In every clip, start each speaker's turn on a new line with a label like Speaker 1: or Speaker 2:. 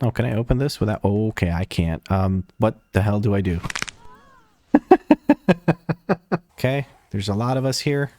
Speaker 1: Oh, can I open this without... Oh, okay, I can't. What the hell do I do? Okay, there's a lot of us here.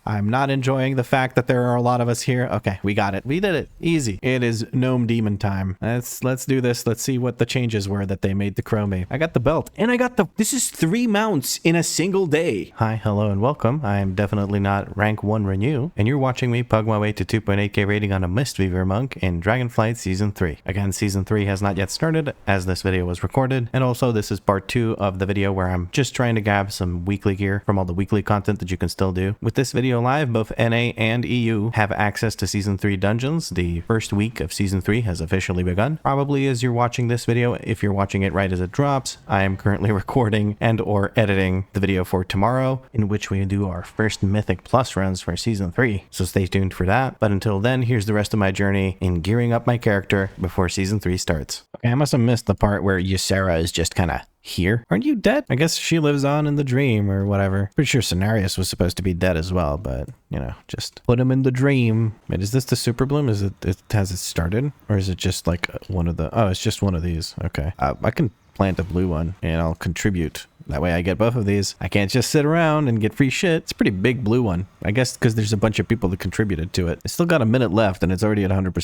Speaker 1: I'm not enjoying the fact that there are a lot of us here. Okay, we got it. We did it. Easy. It is gnome demon time. Let's do this. Let's see what the changes were that they made to Chromie. I got the belt and I got the... This is 3 mounts in a single day. Hi, hello, and welcome. I am definitely not rank 1 renew, and you're watching me pug my way to 2.8k rating on a Mistweaver monk in Dragonflight Season 3. Again, Season 3 has not yet started as this video was recorded, and also this is part 2 of the video where I'm just trying to grab some weekly gear from all the weekly content that you can still do. With this video live, both NA and EU have access to Season 3 dungeons. The first week of Season 3 has officially begun. Probably as you're watching this video, if you're watching it right as it drops, I am currently recording and or editing the video for tomorrow, in which we do our first Mythic Plus runs for Season 3. So stay tuned for that. But until then, here's the rest of my journey in gearing up my character before Season 3 starts. Okay, I must have missed the part where Ysera is just kind of here. Aren't you dead? I guess she lives on in the dream or whatever. Pretty sure Cenarius was supposed to be dead as well, but you know, just put him in the dream. Wait, is this the Superbloom? Is has it started? Or is it just like one of the... Oh, it's just one of these. Okay. I can plant a blue one and I'll contribute. That way I get both of these. I can't just sit around and get free shit. It's a pretty big blue one. I guess because there's a bunch of people that contributed to it. I still got a minute left and it's already at 100%.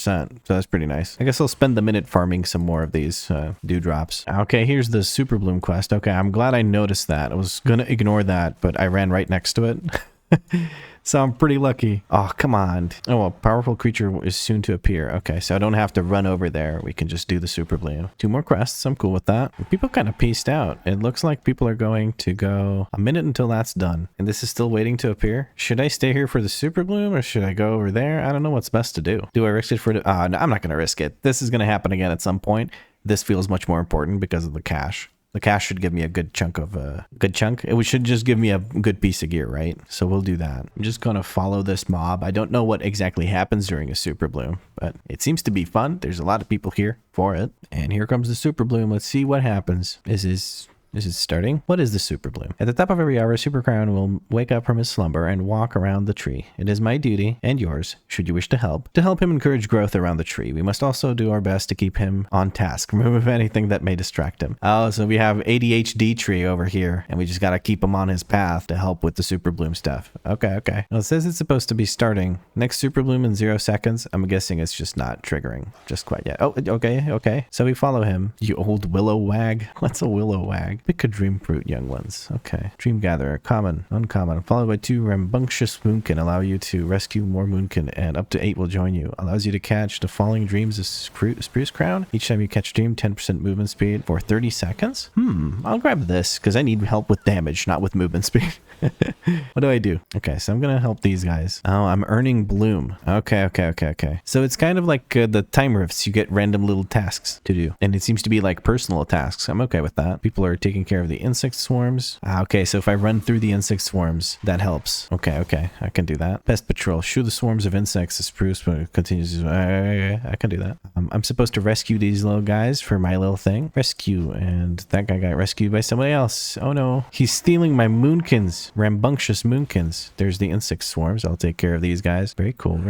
Speaker 1: So that's pretty nice. I guess I'll spend the minute farming some more of these dewdrops. Okay, here's the Superbloom quest. Okay, I'm glad I noticed that. I was going to ignore that, but I ran right next to it. So I'm pretty lucky. Oh, come on. Oh, a powerful creature is soon to appear. Okay, so I don't have to run over there. We can just do the Superbloom. 2 more quests. I'm cool with that. People kind of pieced out. It looks like people are going to go a minute until that's done. And this is still waiting to appear. Should I stay here for the Superbloom or should I go over there? I don't know what's best to do. Do I risk it for... No, I'm not going to risk it. This is going to happen again at some point. This feels much more important because of the cash. The cash should give me a good chunk of good chunk. It should just give me a good piece of gear, right? So we'll do that. I'm just going to follow this mob. I don't know what exactly happens during a Superbloom, but it seems to be fun. There's a lot of people here for it. And here comes the Superbloom. Let's see what happens. This is starting. What is the Superbloom? At the top of every hour, Super Crown will wake up from his slumber and walk around the tree. It is my duty, and yours, should you wish to help him encourage growth around the tree. We must also do our best to keep him on task. Remove anything that may distract him. Oh, so we have ADHD tree over here, and we just gotta keep him on his path to help with the Superbloom stuff. Okay. Well, it says it's supposed to be starting. Next Superbloom in 0 seconds. I'm guessing it's just not triggering just quite yet. Oh, okay. So we follow him. You old willow wag. What's a willow wag? Pick a dream fruit, young ones. Okay. Dream gatherer, common, uncommon, followed by 2 rambunctious moonkin, allow you to rescue more moonkin, and up to 8 will join you. Allows you to catch the falling dreams of spruce crown. Each time you catch a dream, 10% movement speed for 30 seconds. I'll grab this because I need help with damage, not with movement speed. What do I do? Okay, so I'm gonna help these guys. Oh, I'm earning bloom. Okay. So it's kind of like the time rifts. You get random little tasks to do, and it seems to be like personal tasks. I'm okay with that. People are taking care of the insect swarms. Okay, so if I run through the insect swarms, that helps. Okay, I can do that. Pest patrol. Shoo the swarms of insects. The spruce continues. I can do that. I'm supposed to rescue these little guys for my little thing. Rescue, and that guy got rescued by somebody else. Oh no, he's stealing my moonkins. Rambunctious moonkins. There's the insect swarms. I'll take care of these guys. Very cool.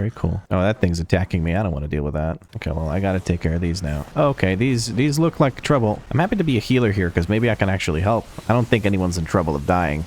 Speaker 1: Oh, that thing's attacking me. I don't want to deal with that. Okay, well, I gotta take care of these now. Okay, these look like trouble. I'm happy to be a healer here because maybe I can actually help. I don't think anyone's in trouble of dying,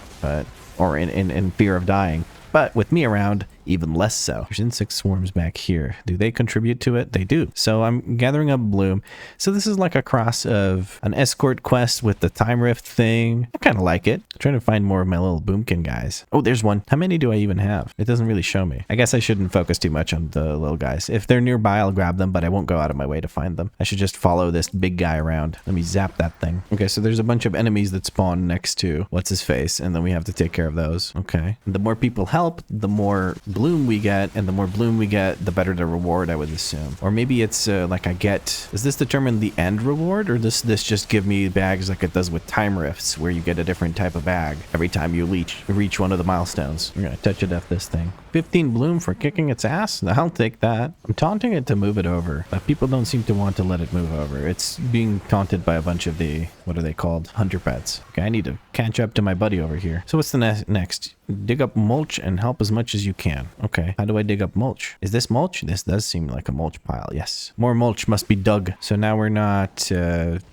Speaker 1: or in fear of dying. But with me around, even less so. There's insect swarms back here. Do they contribute to it? They do. So I'm gathering up bloom. So this is like a cross of an escort quest with the time rift thing. I kind of like it. I'm trying to find more of my little boomkin guys. Oh, there's one. How many do I even have? It doesn't really show me. I guess I shouldn't focus too much on the little guys. If they're nearby, I'll grab them, but I won't go out of my way to find them. I should just follow this big guy around. Let me zap that thing. Okay, so there's a bunch of enemies that spawn next to what's his face, and then we have to take care of those. Okay. And the more people help, the more bloom we get, and the more bloom we get, the better the reward, I would assume. Or maybe it's like I get... Does this determine the end reward, or does this just give me bags like it does with time rifts, where you get a different type of bag every time you reach one of the milestones? We're gonna touch it up this thing. 15 bloom for kicking its ass? I'll take that. I'm taunting it to move it over, but people don't seem to want to let it move over. It's being taunted by a bunch of the... What are they called? Hunter pets. Okay, I need to catch up to my buddy over here. So what's the next? dig up mulch and help as much as you can. Okay, how do I dig up mulch? Is this mulch? This does seem like a mulch pile. Yes, more mulch must be dug. So now we're not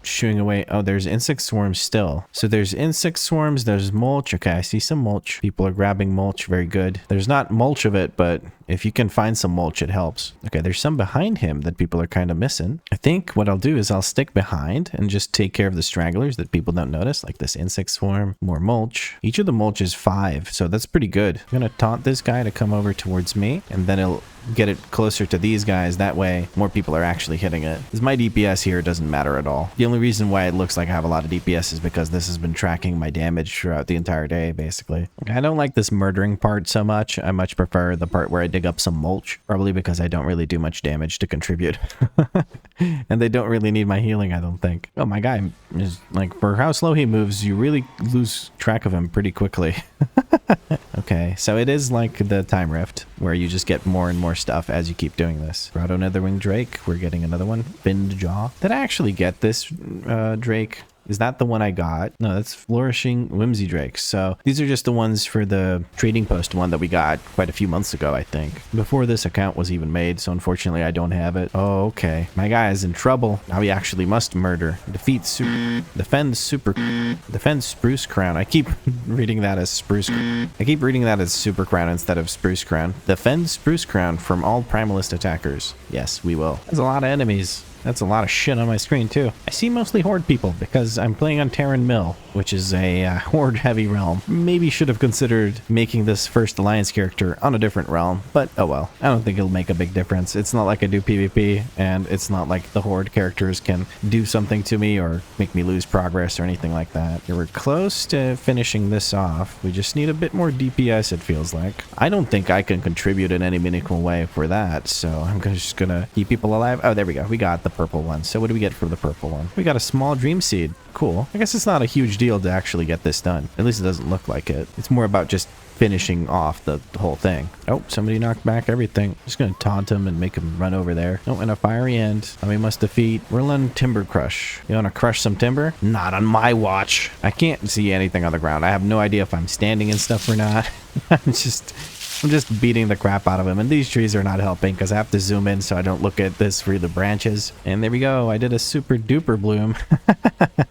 Speaker 1: shooing away. Oh, there's insect swarms still. So there's insect swarms, there's mulch. Okay, I see some mulch. People are grabbing mulch. Very good. There's not mulch of it, but if you can find some mulch, it helps. Okay, there's some behind him that people are kind of missing. I think what I'll do is I'll stick behind and just take care of the stragglers that people don't notice, like this insect swarm, more mulch. Each of the mulch is 5, so that's pretty good. I'm gonna taunt this guy to come over towards me, and then it'll get it closer to these guys. That way more people are actually hitting it. Because my DPS here doesn't matter at all. The only reason why it looks like I have a lot of DPS is because this has been tracking my damage throughout the entire day, basically. I don't like this murdering part so much. I much prefer the part where I dig up some mulch, probably because I don't really do much damage to contribute. And they don't really need my healing, I don't think. Oh, my guy is like, for how slow he moves, you really lose track of him pretty quickly. Okay, so it is like the time rift where you just get more and more stuff as you keep doing this. Grotto Netherwing Drake, we're getting another one. Finned Jaw. Did I actually get this Drake? Is that the one I got? No, that's Flourishing Whimsy Drakes. So these are just the ones for the trading post one that we got quite a few months ago, I think. Before this account was even made, so unfortunately I don't have it. Oh, okay. My guy is in trouble. Now he actually must murder. Defend Spruce Crown. I keep reading that as Spruce. I keep reading that as Super Crown instead of Spruce Crown. Defend Spruce Crown from all primalist attackers. Yes, we will. There's a lot of enemies. That's a lot of shit on my screen, too. I see mostly Horde people because I'm playing on Terran Mill, which is a Horde-heavy realm. Maybe should have considered making this first Alliance character on a different realm, but oh well. I don't think it'll make a big difference. It's not like I do PvP, and it's not like the Horde characters can do something to me or make me lose progress or anything like that. Okay, we're close to finishing this off. We just need a bit more DPS, it feels like. I don't think I can contribute in any meaningful way for that, so I'm just gonna keep people alive. Oh, there we go. We got the purple one. So what do we get for the purple one? We got a small dream seed. Cool. I guess it's not a huge deal to actually get this done. At least it doesn't look like it. It's more about just finishing off the whole thing. Oh, somebody knocked back everything. Just gonna taunt him and make him run over there. Oh, and a fiery end. And we must defeat Whirlin Timber Crush. You wanna crush some timber? Not on my watch. I can't see anything on the ground. I have no idea if I'm standing and stuff or not. I'm just beating the crap out of him, and these trees are not helping because I have to zoom in so I don't look at this through the branches. And there we go. I did a super duper bloom.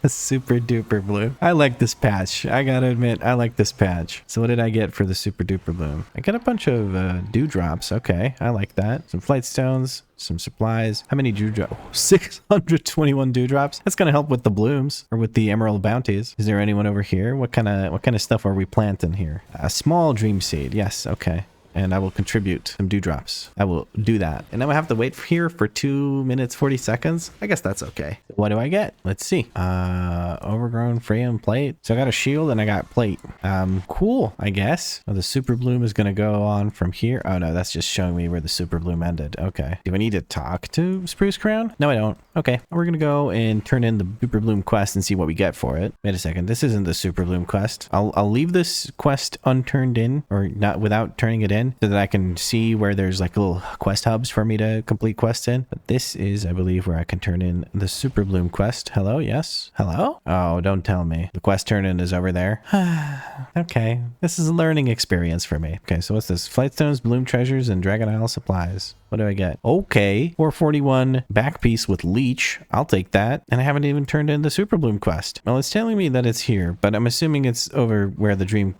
Speaker 1: A super duper bloom. I like this patch. I gotta admit, I like this patch. So what did I get for the super duper bloom? I got a bunch of dewdrops. Okay, I like that. Some flight stones. Some supplies. How many dewdrops? 621 dewdrops. That's gonna help with the blooms or with the emerald bounties. Is there anyone over here? What kind of stuff are we planting here? A small dream seed. Yes. Okay. And I will contribute some dewdrops. I will do that. And now I have to wait here for 2 minutes, 40 seconds. I guess that's okay. What do I get? Let's see. Overgrown Freyon plate. So I got a shield and I got plate. Cool, I guess. Oh, the super bloom is going to go on from here. Oh no, that's just showing me where the super bloom ended. Okay. Do I need to talk to Spruce Crown? No, I don't. Okay. We're going to go and turn in the super bloom quest and see what we get for it. Wait a second. This isn't the super bloom quest. I'll leave this quest unturned in, or not, without turning it in, so that I can see where there's like little quest hubs for me to complete quests in. But this is, I believe, where I can turn in the super bloom quest. Hello? Yes? Hello? Oh, don't tell me. The quest turn in is over there. Okay. This is a learning experience for me. Okay, so what's this? Flightstones, bloom treasures, and Dragon Isle supplies. What do I get? Okay. 441 back piece with leech. I'll take that. And I haven't even turned in the super bloom quest. Well, it's telling me that it's here, but I'm assuming it's over where the dream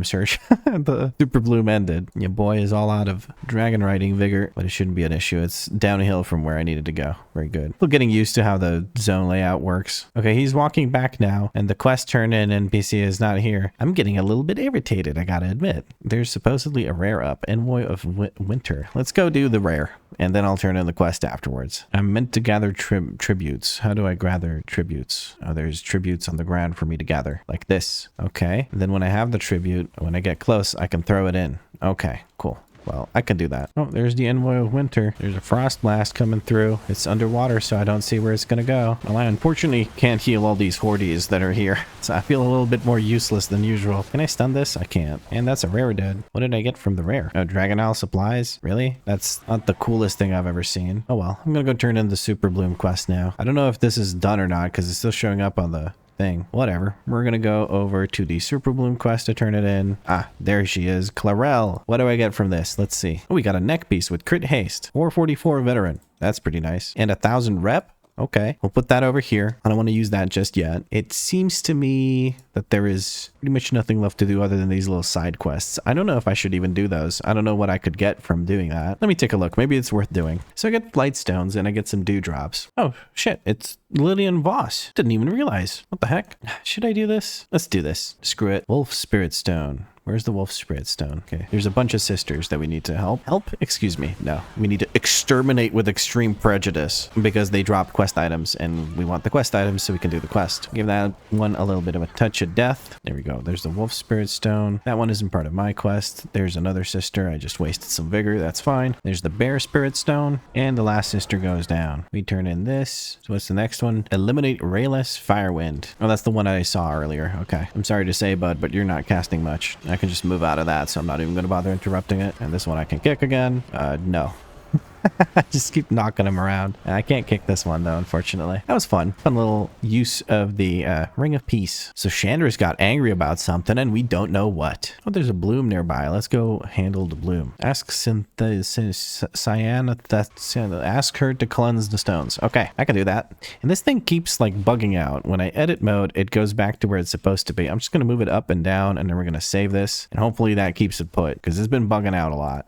Speaker 1: search, the super bloom ended. Your boy is all out of dragon riding vigor, but it shouldn't be an issue. It's downhill from where I needed to go. Very good. Still getting used to how the zone layout works. Okay, he's walking back now, and the quest turn in NPC is not here. I'm getting a little bit irritated, I gotta admit. There's supposedly a rare up, Envoy of Winter. Let's go do the rare, and then I'll turn in the quest afterwards. I'm meant to gather tributes. How do I gather tributes? Oh, there's tributes on the ground for me to gather, like this. Okay, and then when I have the tribute, when I get close, I can throw it in. Okay, cool. Well, I can do that. Oh, there's the Envoy of Winter. There's a frost blast coming through. It's underwater, so I don't see where it's gonna go. Well, I unfortunately can't heal all these hordes that are here, so I feel a little bit more useless than usual. Can I stun this? I can't. And that's a rare dead. What did I get from the rare? Oh, Dragon Isle supplies? Really? That's not the coolest thing I've ever seen. Oh well, I'm gonna go turn in the Super Bloom quest now. I don't know if this is done or not, because it's still showing up on the thing. Whatever. We're going to go over to the Superbloom quest to turn it in. Ah, there she is. Clarel. What do I get from this? Let's see. Oh, we got a neck piece with crit haste. 444 veteran. That's pretty nice. And 1,000 rep. Okay, we'll put that over here. I don't want to use that just yet. It seems to me that there is pretty much nothing left to do other than these little side quests. I don't know if I should even do those. I don't know what I could get from doing that. Let me take a look. Maybe it's worth doing. So I get flight stones and I get some dewdrops. Oh, shit. It's Lillian Voss. Didn't even realize. What the heck? Should I do this? Let's do this. Screw it. Wolf Spirit Stone. Where's the Wolf Spirit Stone? Okay, there's a bunch of sisters that we need to help. Help? Excuse me. No, we need to exterminate with extreme prejudice because they drop quest items and we want the quest items so we can do the quest. Give that one a little bit of a touch of death. There we go. There's the Wolf Spirit Stone. That one isn't part of my quest. There's another sister. I just wasted some vigor. That's fine. There's the Bear Spirit Stone and the last sister goes down. We turn in this. So what's the next one? Eliminate Rayless Firewind. Oh, that's the one I saw earlier. Okay. I'm sorry to say, bud, but you're not casting much. I can just move out of that, so I'm not even going to bother interrupting it. And this one I can kick again. No. Just keep knocking them around. I can't kick this one though, unfortunately. That was fun. Fun little use of the Ring of Peace. So Chandra's got angry about something and we don't know what. Oh, there's a bloom nearby. Let's go handle the bloom. Ask Cyanna, ask her to cleanse the stones. Okay, I can do that. And this thing keeps like bugging out. When I edit mode, it goes back to where it's supposed to be. I'm just going to move it up and down and then we're going to save this. And hopefully that keeps it put because it's been bugging out a lot.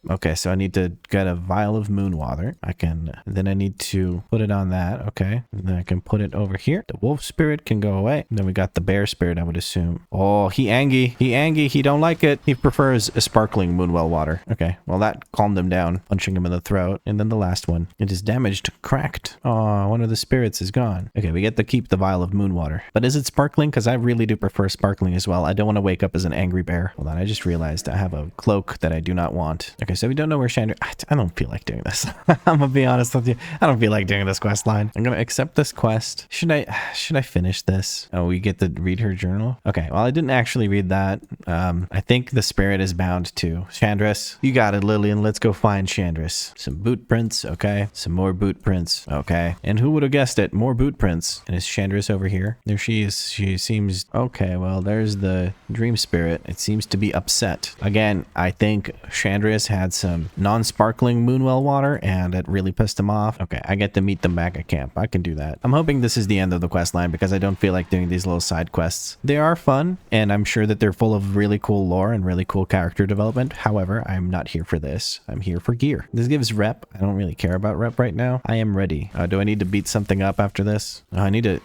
Speaker 1: Okay, so I need to get a vial of moon water. Then I need to put it on that. Okay, and then I can put it over here. The wolf spirit can go away. And then we got the bear spirit, I would assume. Oh, he angry. He don't like it. He prefers a sparkling moonwell water. Okay, well that calmed him down, punching him in the throat. And then the last one. It is damaged, cracked. Oh, one of the spirits is gone. Okay, we get to keep the vial of moon water. But is it sparkling? Because I really do prefer sparkling as well. I don't want to wake up as an angry bear. Hold on, I just realized I have a cloak that I do not want. Okay, so we don't know where Chandra... I don't feel like doing this. I'm gonna be honest with you. I don't feel like doing this quest line. I'm gonna accept this quest. Should I finish this? Oh, we get to read her journal? Okay, well, I didn't actually read that. I think the spirit is bound to Chandris. You got it, Lillian. Let's go find Chandris. Some boot prints, okay. Some more boot prints, okay. And who would have guessed it? More boot prints. And is Chandris over here? There she is. She seems... Okay, well, there's the dream spirit. It seems to be upset. Again, I think Chandris had some non-sparkling moonwell water and it really pissed him off. Okay, I get to meet them back at camp. I can do that. I'm hoping this is the end of the quest line because I don't feel like doing these little side quests. They are fun and I'm sure that they're full of really cool lore and really cool character development. However, I'm not here for this. I'm here for gear. This gives rep. I don't really care about rep right now. I am ready. Do I need to beat something up after this? I need to...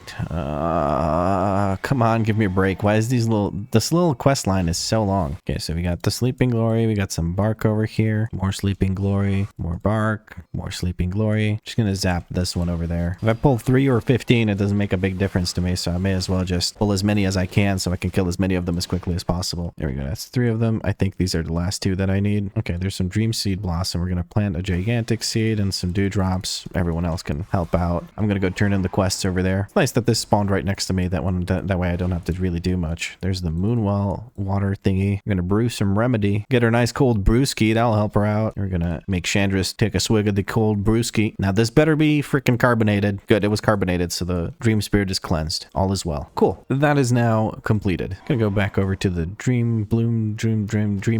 Speaker 1: come on, give me a break. Why is this little quest line is so long? Okay, so we got the Sleeping Glory. We got some bark over here. More Sleeping Glory. More bark. More Sleeping Glory. Just gonna zap this one over there. If I pull 3 or 15, it doesn't make a big difference to me, so I may as well just pull as many as I can so I can kill as many of them as quickly as possible. There we go. That's 3 of them. I think these are the last 2 that I need. Okay, there's some Dream Seed Blossom. We're gonna plant a gigantic seed and some dewdrops. Everyone else can help out. I'm gonna go turn in the quests over there. It's nice that this spawned right next to me. That way I don't have to really do much. There's the Moonwell water thingy. We're gonna brew some remedy. Get her nice cold brewski. That'll help her out. We're gonna make Chandris take a swig of the cold brewski. Now this better be freaking carbonated. Good, it was carbonated, so the dream spirit is cleansed. All is well. Cool. That is now completed. Gonna go back over to the dream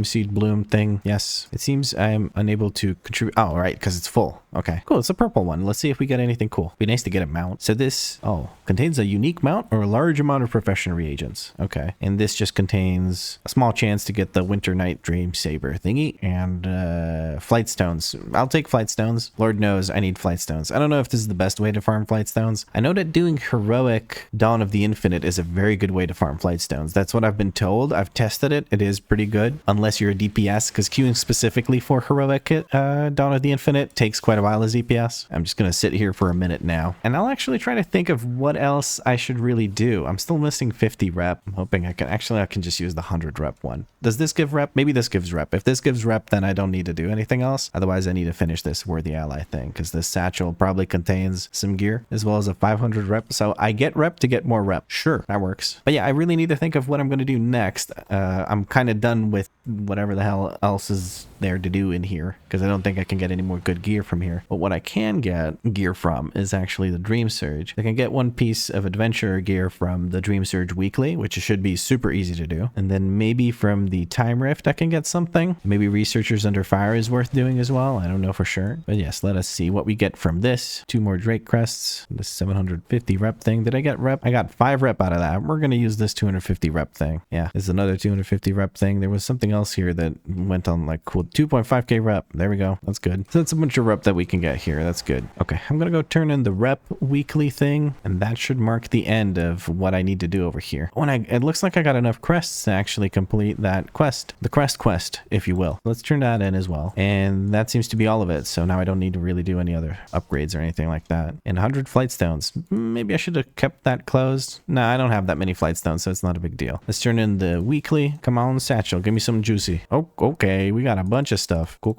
Speaker 1: seed bloom thing. Yes. It seems I'm unable to contribute. Oh, right, because it's full. Okay, cool. It's a purple one. Let's see if we get anything cool. Be nice to get a mount. So this, contains a unique mount or a large amount of profession reagents. Okay. And this just contains a small chance to get the Winter Night Dream Saber thingy and flight stones. I'll take flight stones. Lord knows I need flight stones. I don't know if this is the best way to farm flight stones. I know that doing heroic Dawn of the Infinite is a very good way to farm flight stones. That's what I've been told. I've tested it. It is pretty good. Unless you're a DPS, because queuing specifically for heroic Dawn of the Infinite takes quite a while as DPS. I'm just going to sit here for a minute now. And I'll actually try to think of what else I should really do. I'm still missing 50 rep. I'm hoping I can just use the 100 rep one. Does this give rep? Maybe this gives rep. If this gives rep, then I don't need to do anything else. Otherwise, I need to finish this worthy ally thing because this satchel probably contains some gear as well as a 500 rep. So I get rep to get more rep. Sure, that works. But yeah, I really need to think of what I'm going to do next. I'm kind of done with whatever the hell else is there to do in here because I don't think I can get any more good gear from here. But what I can get gear from is actually the Dream Surge. I can get one piece of adventure gear from the Dream Surge weekly, which should be super easy to do. And then maybe from the Time Rift I can get something. Maybe Researchers Under Fire is worth doing as well. I don't know for sure. But yes, let us see what we get from this. 2 more Drake crests. This 750 rep thing. Did I get rep? I got 5 rep out of that. We're going to use this 250 rep thing. Yeah, there's another 250 rep thing. There was something else here that went on like cool 2.5k rep. There we go. That's good. So that's a bunch of rep that we can get here. That's good. Okay, I'm going to go turn in the rep weekly thing, and that should mark the end of what I need to do over here. It looks like I got enough crests to actually complete that quest, the crest quest, if you will. Let's turn that in as well. And that seems to be all of it. So now I don't need to really do any other upgrades or anything like that. And 100 flight stones. Maybe I should have kept that closed. No, I don't have that many flight stones, so it's not a big deal. Let's turn in the weekly. Come on, satchel. Give me some juicy. Oh, okay. We got a bunch of stuff. Cool.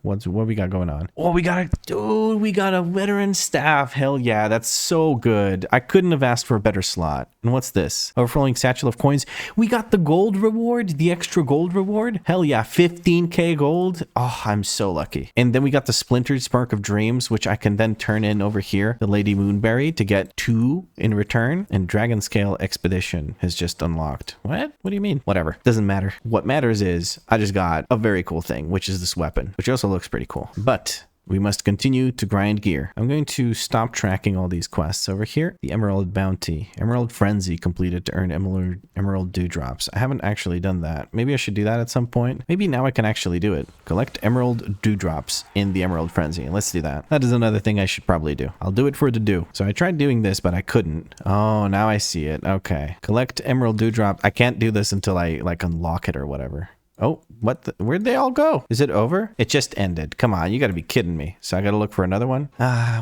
Speaker 1: What we got going on? Oh, we got a veteran staff. Hell yeah, that's so good. I couldn't have asked for a better slot. And what's this? Overflowing satchel of coins. We got the gold reward, the extra gold reward. Hell yeah, 15k gold. Oh, I'm so lucky. And then we got the splintered spark of dreams, which I can then turn in over here, the Lady Moonberry, to get 2 in return. And Dragon Scale Expedition has just unlocked. What do you mean? Whatever, doesn't matter. What matters is I just got a very cool thing, which is this weapon, which also looks pretty cool. But we must continue to grind gear. I'm going to stop tracking all these quests over here. The Emerald Bounty. Emerald Frenzy completed to earn Emerald Dewdrops. I haven't actually done that. Maybe I should do that at some point. Maybe now I can actually do it. Collect Emerald Dewdrops in the Emerald Frenzy. Let's do that. That is another thing I should probably do. I'll do it for the dew. So I tried doing this, but I couldn't. Oh, now I see it. Okay. Collect Emerald Dewdrop. I can't do this until I like unlock it or whatever. Oh, where'd they all go? Is it over? It just ended. Come on, you gotta be kidding me. So I gotta look for another one?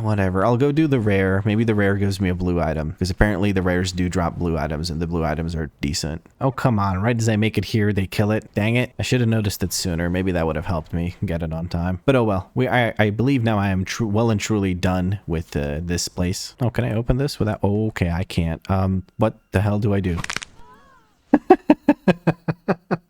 Speaker 1: Whatever. I'll go do the rare. Maybe the rare gives me a blue item, because apparently the rares do drop blue items, and the blue items are decent. Oh, come on. Right as I make it here, they kill it. Dang it. I should have noticed it sooner. Maybe that would have helped me get it on time. But oh well. I believe now I am well and truly done with this place. Oh, can I open this without... Oh, okay, I can't. What the hell do I do?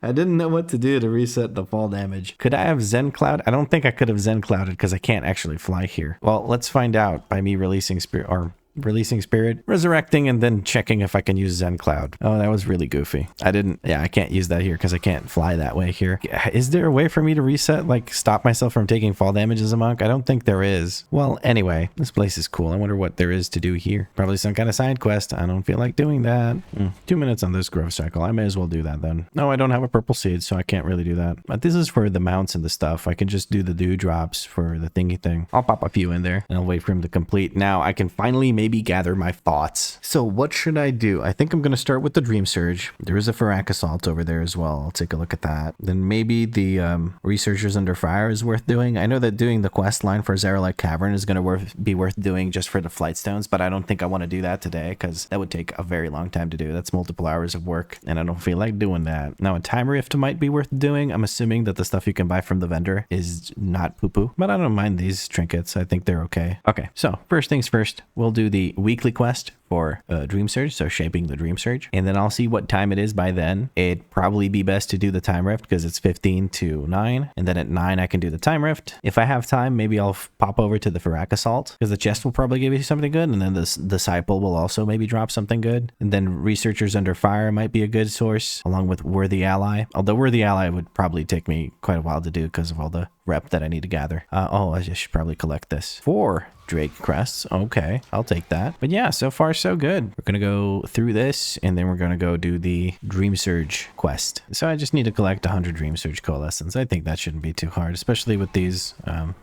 Speaker 1: I didn't know what to do to reset the fall damage. Could I have Zen Cloud? I don't think I could have Zen Clouded because I can't actually fly here. Well, let's find out by me releasing spirit, resurrecting, and then checking if I can use Zen Cloud. Oh, that was really goofy. I can't use that here because I can't fly that way here. Is there a way for me to reset, like stop myself from taking fall damage as a monk? I don't think there is. Well, anyway, this place is cool. I wonder what there is to do here. Probably some kind of side quest. I don't feel like doing that. 2 minutes on this growth cycle. I may as well do that then. No, I don't have a purple seed, so I can't really do that. But this is for the mounts and the stuff. I can just do the dewdrops for the thingy thing. I'll pop a few in there and I'll wait for him to complete. Now I can finally maybe gather my thoughts. So what should I do? I think I'm going to start with the Dream Surge. There is a Farak Assault over there as well. I'll take a look at that. Then maybe the Researchers Under Fire is worth doing. I know that doing the quest line for Zarelite Cavern is going to be worth doing just for the flight stones, but I don't think I want to do that today because that would take a very long time to do. That's multiple hours of work and I don't feel like doing that. Now a Time Rift might be worth doing. I'm assuming that the stuff you can buy from the vendor is not poo-poo, but I don't mind these trinkets. I think they're okay. Okay, so first things first, we'll do the weekly quest for Dream Surge, so shaping the Dream Surge, and then I'll see what time it is by then. It'd probably be best to do the Time Rift because it's 15 to 9, and then at 9 I can do the Time Rift. If I have time, maybe I'll pop over to the Farak Assault because the chest will probably give you something good, and then the Disciple will also maybe drop something good, and then Researchers Under Fire might be a good source along with Worthy Ally, although Worthy Ally would probably take me quite a while to do because of all the rep that I need to gather. I should probably collect this. 4 Drake crests. Okay, I'll take that. But yeah, so far so good. We're gonna go through this and then we're gonna go do the Dream Surge quest. So I just need to collect 100 Dream Surge coalescence. I think that shouldn't be too hard, especially with these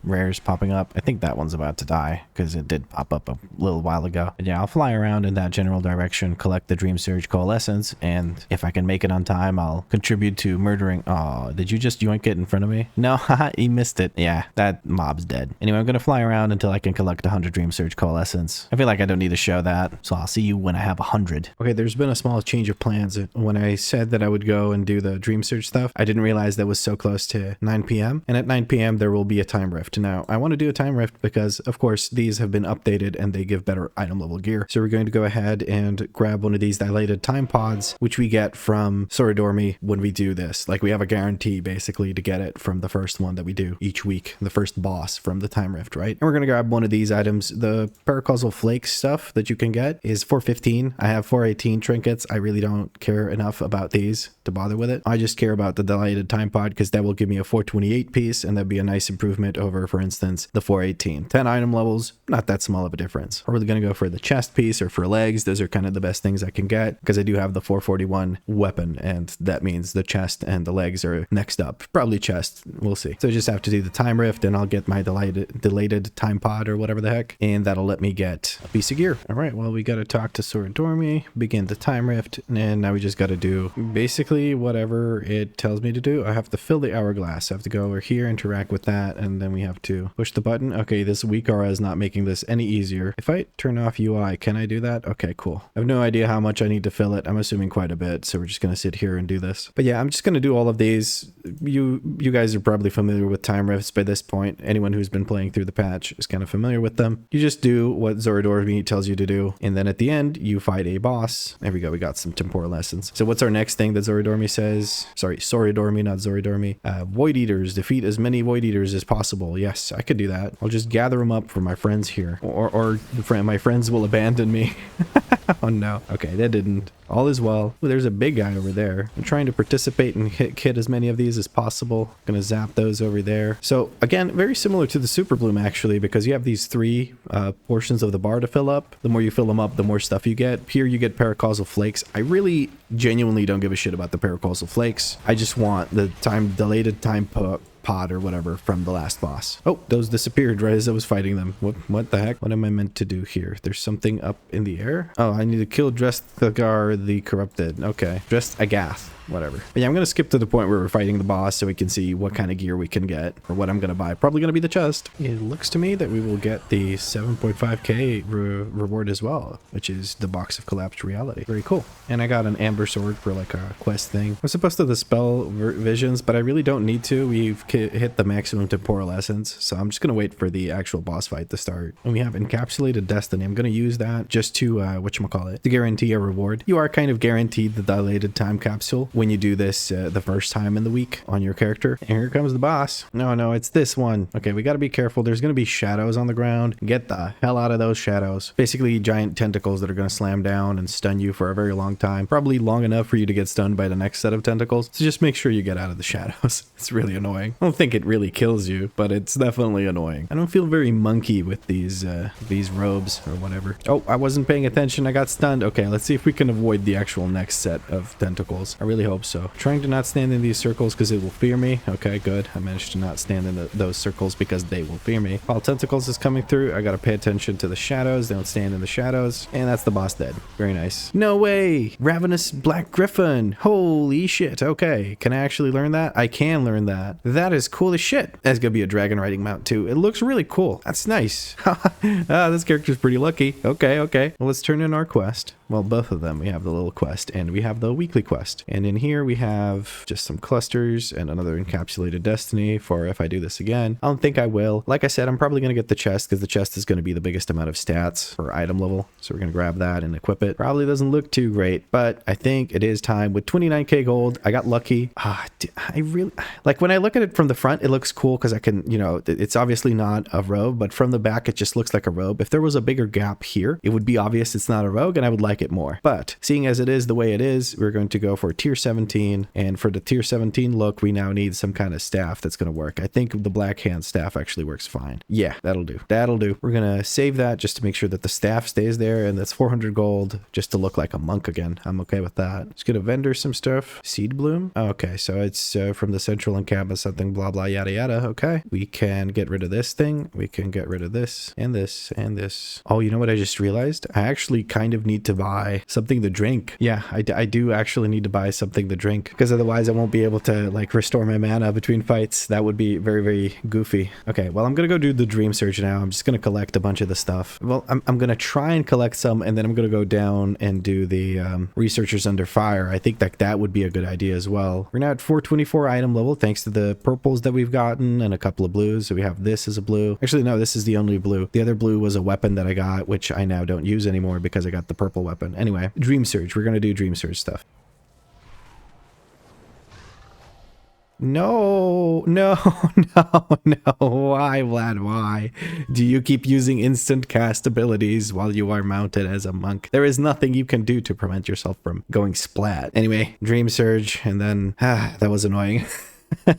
Speaker 1: rares popping up. I think that one's about to die because it did pop up a little while ago. But yeah, I'll fly around in that general direction, collect the Dream Surge coalescence, and if I can make it on time, I'll contribute to murdering. Oh, did you just yoink it in front of me? No, he missed it. Yeah, that mob's dead. Anyway, I'm gonna fly around until I can collect 100 Dream Surge coalescence. I feel like I don't need to show that. So I'll see you when I have 100. Okay, there's been a small change of plans. When I said that I would go and do the Dream Search stuff, I didn't realize that was so close to 9 p.m. And at 9 p.m. there will be a time rift. Now, I want to do a time rift because, of course, these have been updated and they give better item level gear. So we're going to go ahead and grab one of these dilated time pods, which we get from Soridormi when we do this. Like, we have a guarantee basically to get it from the first one that we do each week, the first boss from the time rift, right? And we're going to grab one of these items. The Paracausal Flake stuff that you can get is 415. I have 418 trinkets. I really don't care enough about these to bother with it. I just care about the dilated time pod because that will give me a 428 piece, and that'd be a nice improvement over, for instance, the 418. 10 item levels, not that small of a difference. We're really going to go for the chest piece or for legs. Those are kind of the best things I can get because I do have the 441 weapon, and that means the chest and the legs are next up. Probably chest, we'll see. So I just have to do the time rift and I'll get my dilated time pod or whatever the heck, and that'll let me get a piece of gear. All right, well, we got to talk to Soridormi, begin the time rift, and now we just got to do basically whatever it tells me to do. I have to fill the hourglass. I have to go over here, interact with that, and then we have to push the button. Okay, this WeakAuras is not making this any easier. If I turn off UI, can I do that? Okay, cool. I have no idea how much I need to fill it. I'm assuming quite a bit, so we're just going to sit here and do this. But yeah, I'm just going to do all of these. You guys are probably familiar with time rifts by this point. Anyone who's been playing through the patch is kind of familiar with them. You just do what Soridormi tells you to do, and then at the end, you fight a boss. There we go. We got some temporal essence. So what's our next thing that Soridormi says? Sorry, Soridormi, not Zoridormi. Void Eaters. Defeat as many Void Eaters as possible. Yes, I could do that. I'll just gather them up for my friends here. Or my friends will abandon me. Oh no. Okay, that didn't. All is well. Ooh, there's a big guy over there. I'm trying to participate and hit as many of these as possible. Gonna zap those over there. So again, very similar to the Superbloom actually, because you have these three portions of the bar to fill up. The more you fill them up, the more stuff you get. Here you get Paracausal Flakes. I really genuinely don't give a shit about the Paracausal Flakes. I just want the dilated time pod or whatever from the last boss. Oh, those disappeared right as I was fighting them. What the heck? What am I meant to do here? There's something up in the air. Oh, I need to kill Drestagar the Corrupted. Okay. Drestagath. Whatever. But yeah, I'm going to skip to the point where we're fighting the boss so we can see what kind of gear we can get or what I'm going to buy. Probably going to be the chest. It looks to me that we will get the 7.5k reward as well, which is the box of collapsed reality. Very cool. And I got an amber sword for like a quest thing. I'm supposed to dispel visions, but I really don't need to. We've hit the maximum temporal essence, so I'm just going to wait for the actual boss fight to start. And we have encapsulated destiny. I'm going to use that just to whatchamacallit, to guarantee a reward. You are kind of guaranteed the dilated time capsule when you do this the first time in the week on your character. And here comes the boss. No, it's this one. Okay, we got to be careful. There's going to be shadows on the ground. Get the hell out of those shadows. Basically giant tentacles that are going to slam down and stun you for a very long time. Probably long enough for you to get stunned by the next set of tentacles. So just make sure you get out of the shadows. It's really annoying. I don't think it really kills you, but it's definitely annoying. I don't feel very monkey with these robes or whatever. Oh, I wasn't paying attention. I got stunned. Okay, let's see if we can avoid the actual next set of tentacles. I really hope so. Trying to not stand in these circles because it will fear me. Okay, good. I managed to not stand in those circles because they will fear me. While tentacles is coming through, I gotta pay attention to the shadows. They don't stand in the shadows. And that's the boss dead. Very nice. No way! Ravenous Black Griffin! Holy shit. Okay, can I actually learn that? I can learn that. That is cool as shit. That's gonna be a dragon riding mount too. It looks really cool. That's nice. This character's pretty lucky. Okay. Well, let's turn in our quest. Well, both of them. We have the little quest and we have the weekly quest. And in here we have just some clusters and another encapsulated destiny for if I do this again. I don't think I will. Like I said, I'm probably going to get the chest because the chest is going to be the biggest amount of stats per item level. So we're going to grab that and equip it. Probably doesn't look too great, but I think it is time. With 29k gold, I got lucky. I really like when I look at it from the front, it looks cool because I can, it's obviously not a robe, but from the back, it just looks like a robe. If there was a bigger gap here, it would be obvious it's not a rogue and I would like it more. But seeing as it is the way it is, we're going to go for tier 17. And for the tier 17 look, we now need some kind of staff that's going to work. I think the black hand staff actually works fine. Yeah, that'll do. We're going to save that just to make sure that the staff stays there. And that's 400 gold just to look like a monk again. I'm okay with that. Just going to vendor some stuff. Seed bloom. Okay, so it's from the central encampment, something blah, blah, yada, yada. Okay, we can get rid of this thing. We can get rid of this and this and this. Oh, you know what I just realized? I actually kind of need to buy something to drink. Yeah, I do actually need to buy something something to drink, because otherwise I won't be able to like restore my mana between fights. That would be very, very goofy. Okay, well, I'm gonna go do the Dream Surge now. I'm just gonna collect a bunch of the stuff. Well, I'm gonna try and collect some, and then I'm gonna go down and do the Researchers Under Fire. I think that would be a good idea as well. We're now at 424 item level thanks to the purples that we've gotten and a couple of blues. So we have this as a blue. Actually, no, this is the only blue. The other blue was a weapon that I got, which I now don't use anymore because I got the purple weapon. Anyway, Dream Surge. We're gonna do Dream Surge stuff. No, no, no, no. Why, Vlad? Why do you keep using instant cast abilities while you are mounted as a monk? There is nothing you can do to prevent yourself from going splat. Anyway, Dream Surge, and then that was annoying.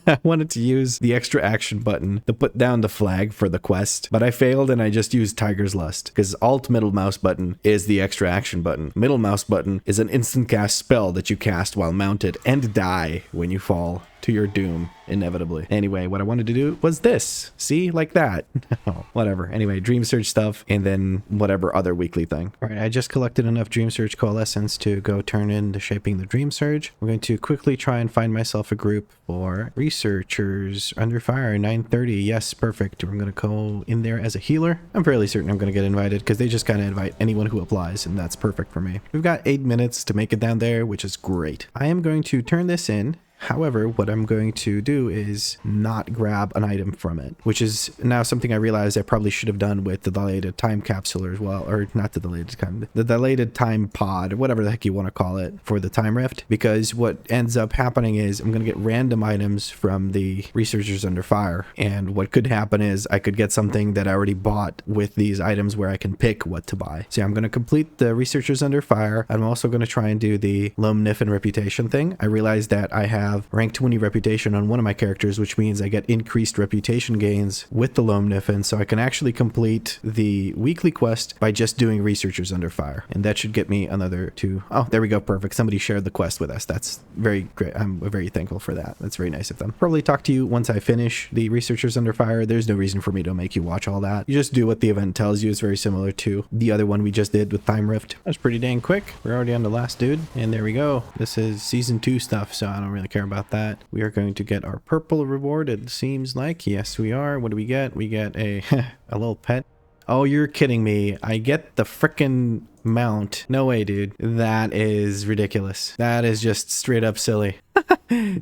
Speaker 1: I wanted to use the extra action button to put down the flag for the quest, but I failed and I just used Tiger's Lust, because Alt middle mouse button is the extra action button. Middle mouse button is an instant cast spell that you cast while mounted and die when you fall to your doom, inevitably. Anyway, what I wanted to do was this. See, like that. Oh, whatever. Anyway, Dream Surge stuff, and then whatever other weekly thing. All right, I just collected enough Dream Surge coalescence to go turn into shaping the Dream Surge. I'm going to quickly try and find myself a group for Researchers Under Fire, 9:30. Yes, perfect. We're going to go in there as a healer. I'm fairly certain I'm going to get invited, because they just kind of invite anyone who applies, and that's perfect for me. We've got 8 minutes to make it down there, which is great. I am going to turn this in. However, what I'm going to do is not grab an item from it, which is now something I realized I probably should have done with the dilated time capsule as well, or not the dilated time, the dilated time pod, or whatever the heck you want to call it for the time rift, because what ends up happening is I'm going to get random items from the Researchers Under Fire, and what could happen is I could get something that I already bought with these items where I can pick what to buy. So I'm going to complete the Researchers Under Fire. I'm also going to try and do the Loam Niffin reputation thing. I realized that I have rank 20 reputation on one of my characters, which means I get increased reputation gains with the Loam Niffin, so I can actually complete the weekly quest by just doing Researchers Under Fire, and that should get me another 2. Oh, there we go. Perfect. Somebody shared the quest with us. That's very great. I'm very thankful for that. That's very nice of them. Probably talk to you once I finish the Researchers Under Fire. There's no reason for me to make you watch all that. You just do what the event tells you. It's very similar to the other one we just did with Time Rift. That's pretty dang quick. We're already on the last dude, and there we go. This is season 2 stuff, so I don't really care about that. We are going to get our purple reward, it seems like. Yes, we are. What do we get? We get a a little pet. Oh, you're kidding me. I get the frickin' mount. No way, dude. That is ridiculous. That is just straight up silly.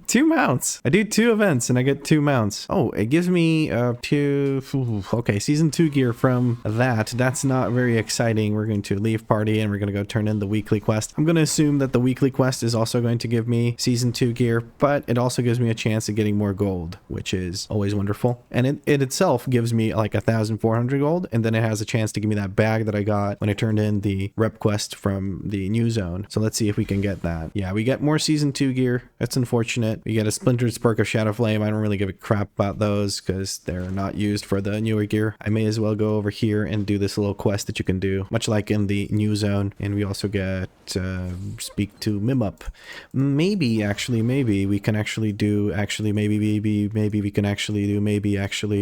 Speaker 1: 2 mounts. I do 2 events and I get 2 mounts. Oh, it gives me 2. Okay, season 2 gear from that. That's not very exciting. We're going to leave party and we're going to go turn in the weekly quest. I'm going to assume that the weekly quest is also going to give me season 2 gear, but it also gives me a chance of getting more gold, which is always wonderful. And it itself gives me like 1,400 gold, and then it has a chance to give me that bag that I got when I turned in the rep quest from the new zone. So let's see if we can get that. Yeah, we get more season 2 gear. That's unfortunate. We get a splintered spark of Shadow Flame. I don't really give a crap about those because they're not used for the newer gear. I may as well go over here and do this little quest that you can do, much like in the new zone. And we also get speak to Mimup. Maybe we can actually do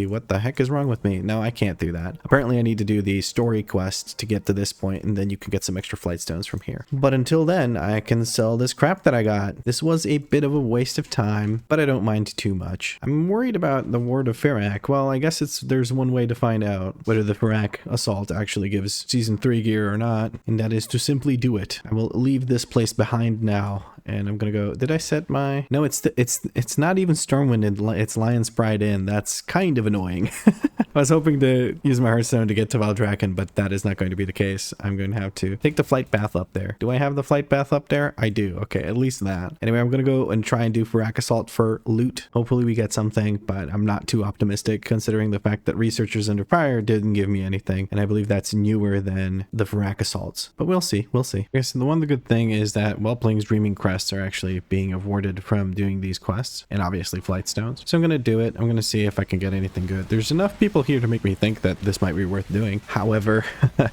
Speaker 1: what the heck is wrong with me? No, I can't do that. Apparently I need to do the story quest to get to this point, and then you can get some extra flight stones from here. But until then, I can sell this crap that I got. This was a bit of a waste of time, but I don't mind too much. I'm worried about the Ward of Ferak. Well, I guess there's one way to find out whether the Ferak assault actually gives season 3 gear or not, and that is to simply do it. I will leave this place behind now, and I'm gonna go. Did I set my? No, it's not even Stormwind. It's Lion's Pride Inn. That's kind of annoying. I was hoping to use my Hearthstone to get to Valdraken, but that is not going to be the case. I'm going to have to take the flight path up there. Do I have the flight path up there? I do. Okay, at least that. Anyway, I'm going to go and try and do Ferak Assault for loot. Hopefully we get something, but I'm not too optimistic considering the fact that Researchers Under Fire didn't give me anything, and I believe that's newer than the Ferak Assaults. But we'll see. We'll see. Okay, so the good thing is that Whelpling's Dreaming Crests are actually being awarded from doing these quests, and obviously flight stones. So I'm going to do it. I'm going to see if I can get anything good. There's enough people here to make me think that this might be worth doing. However,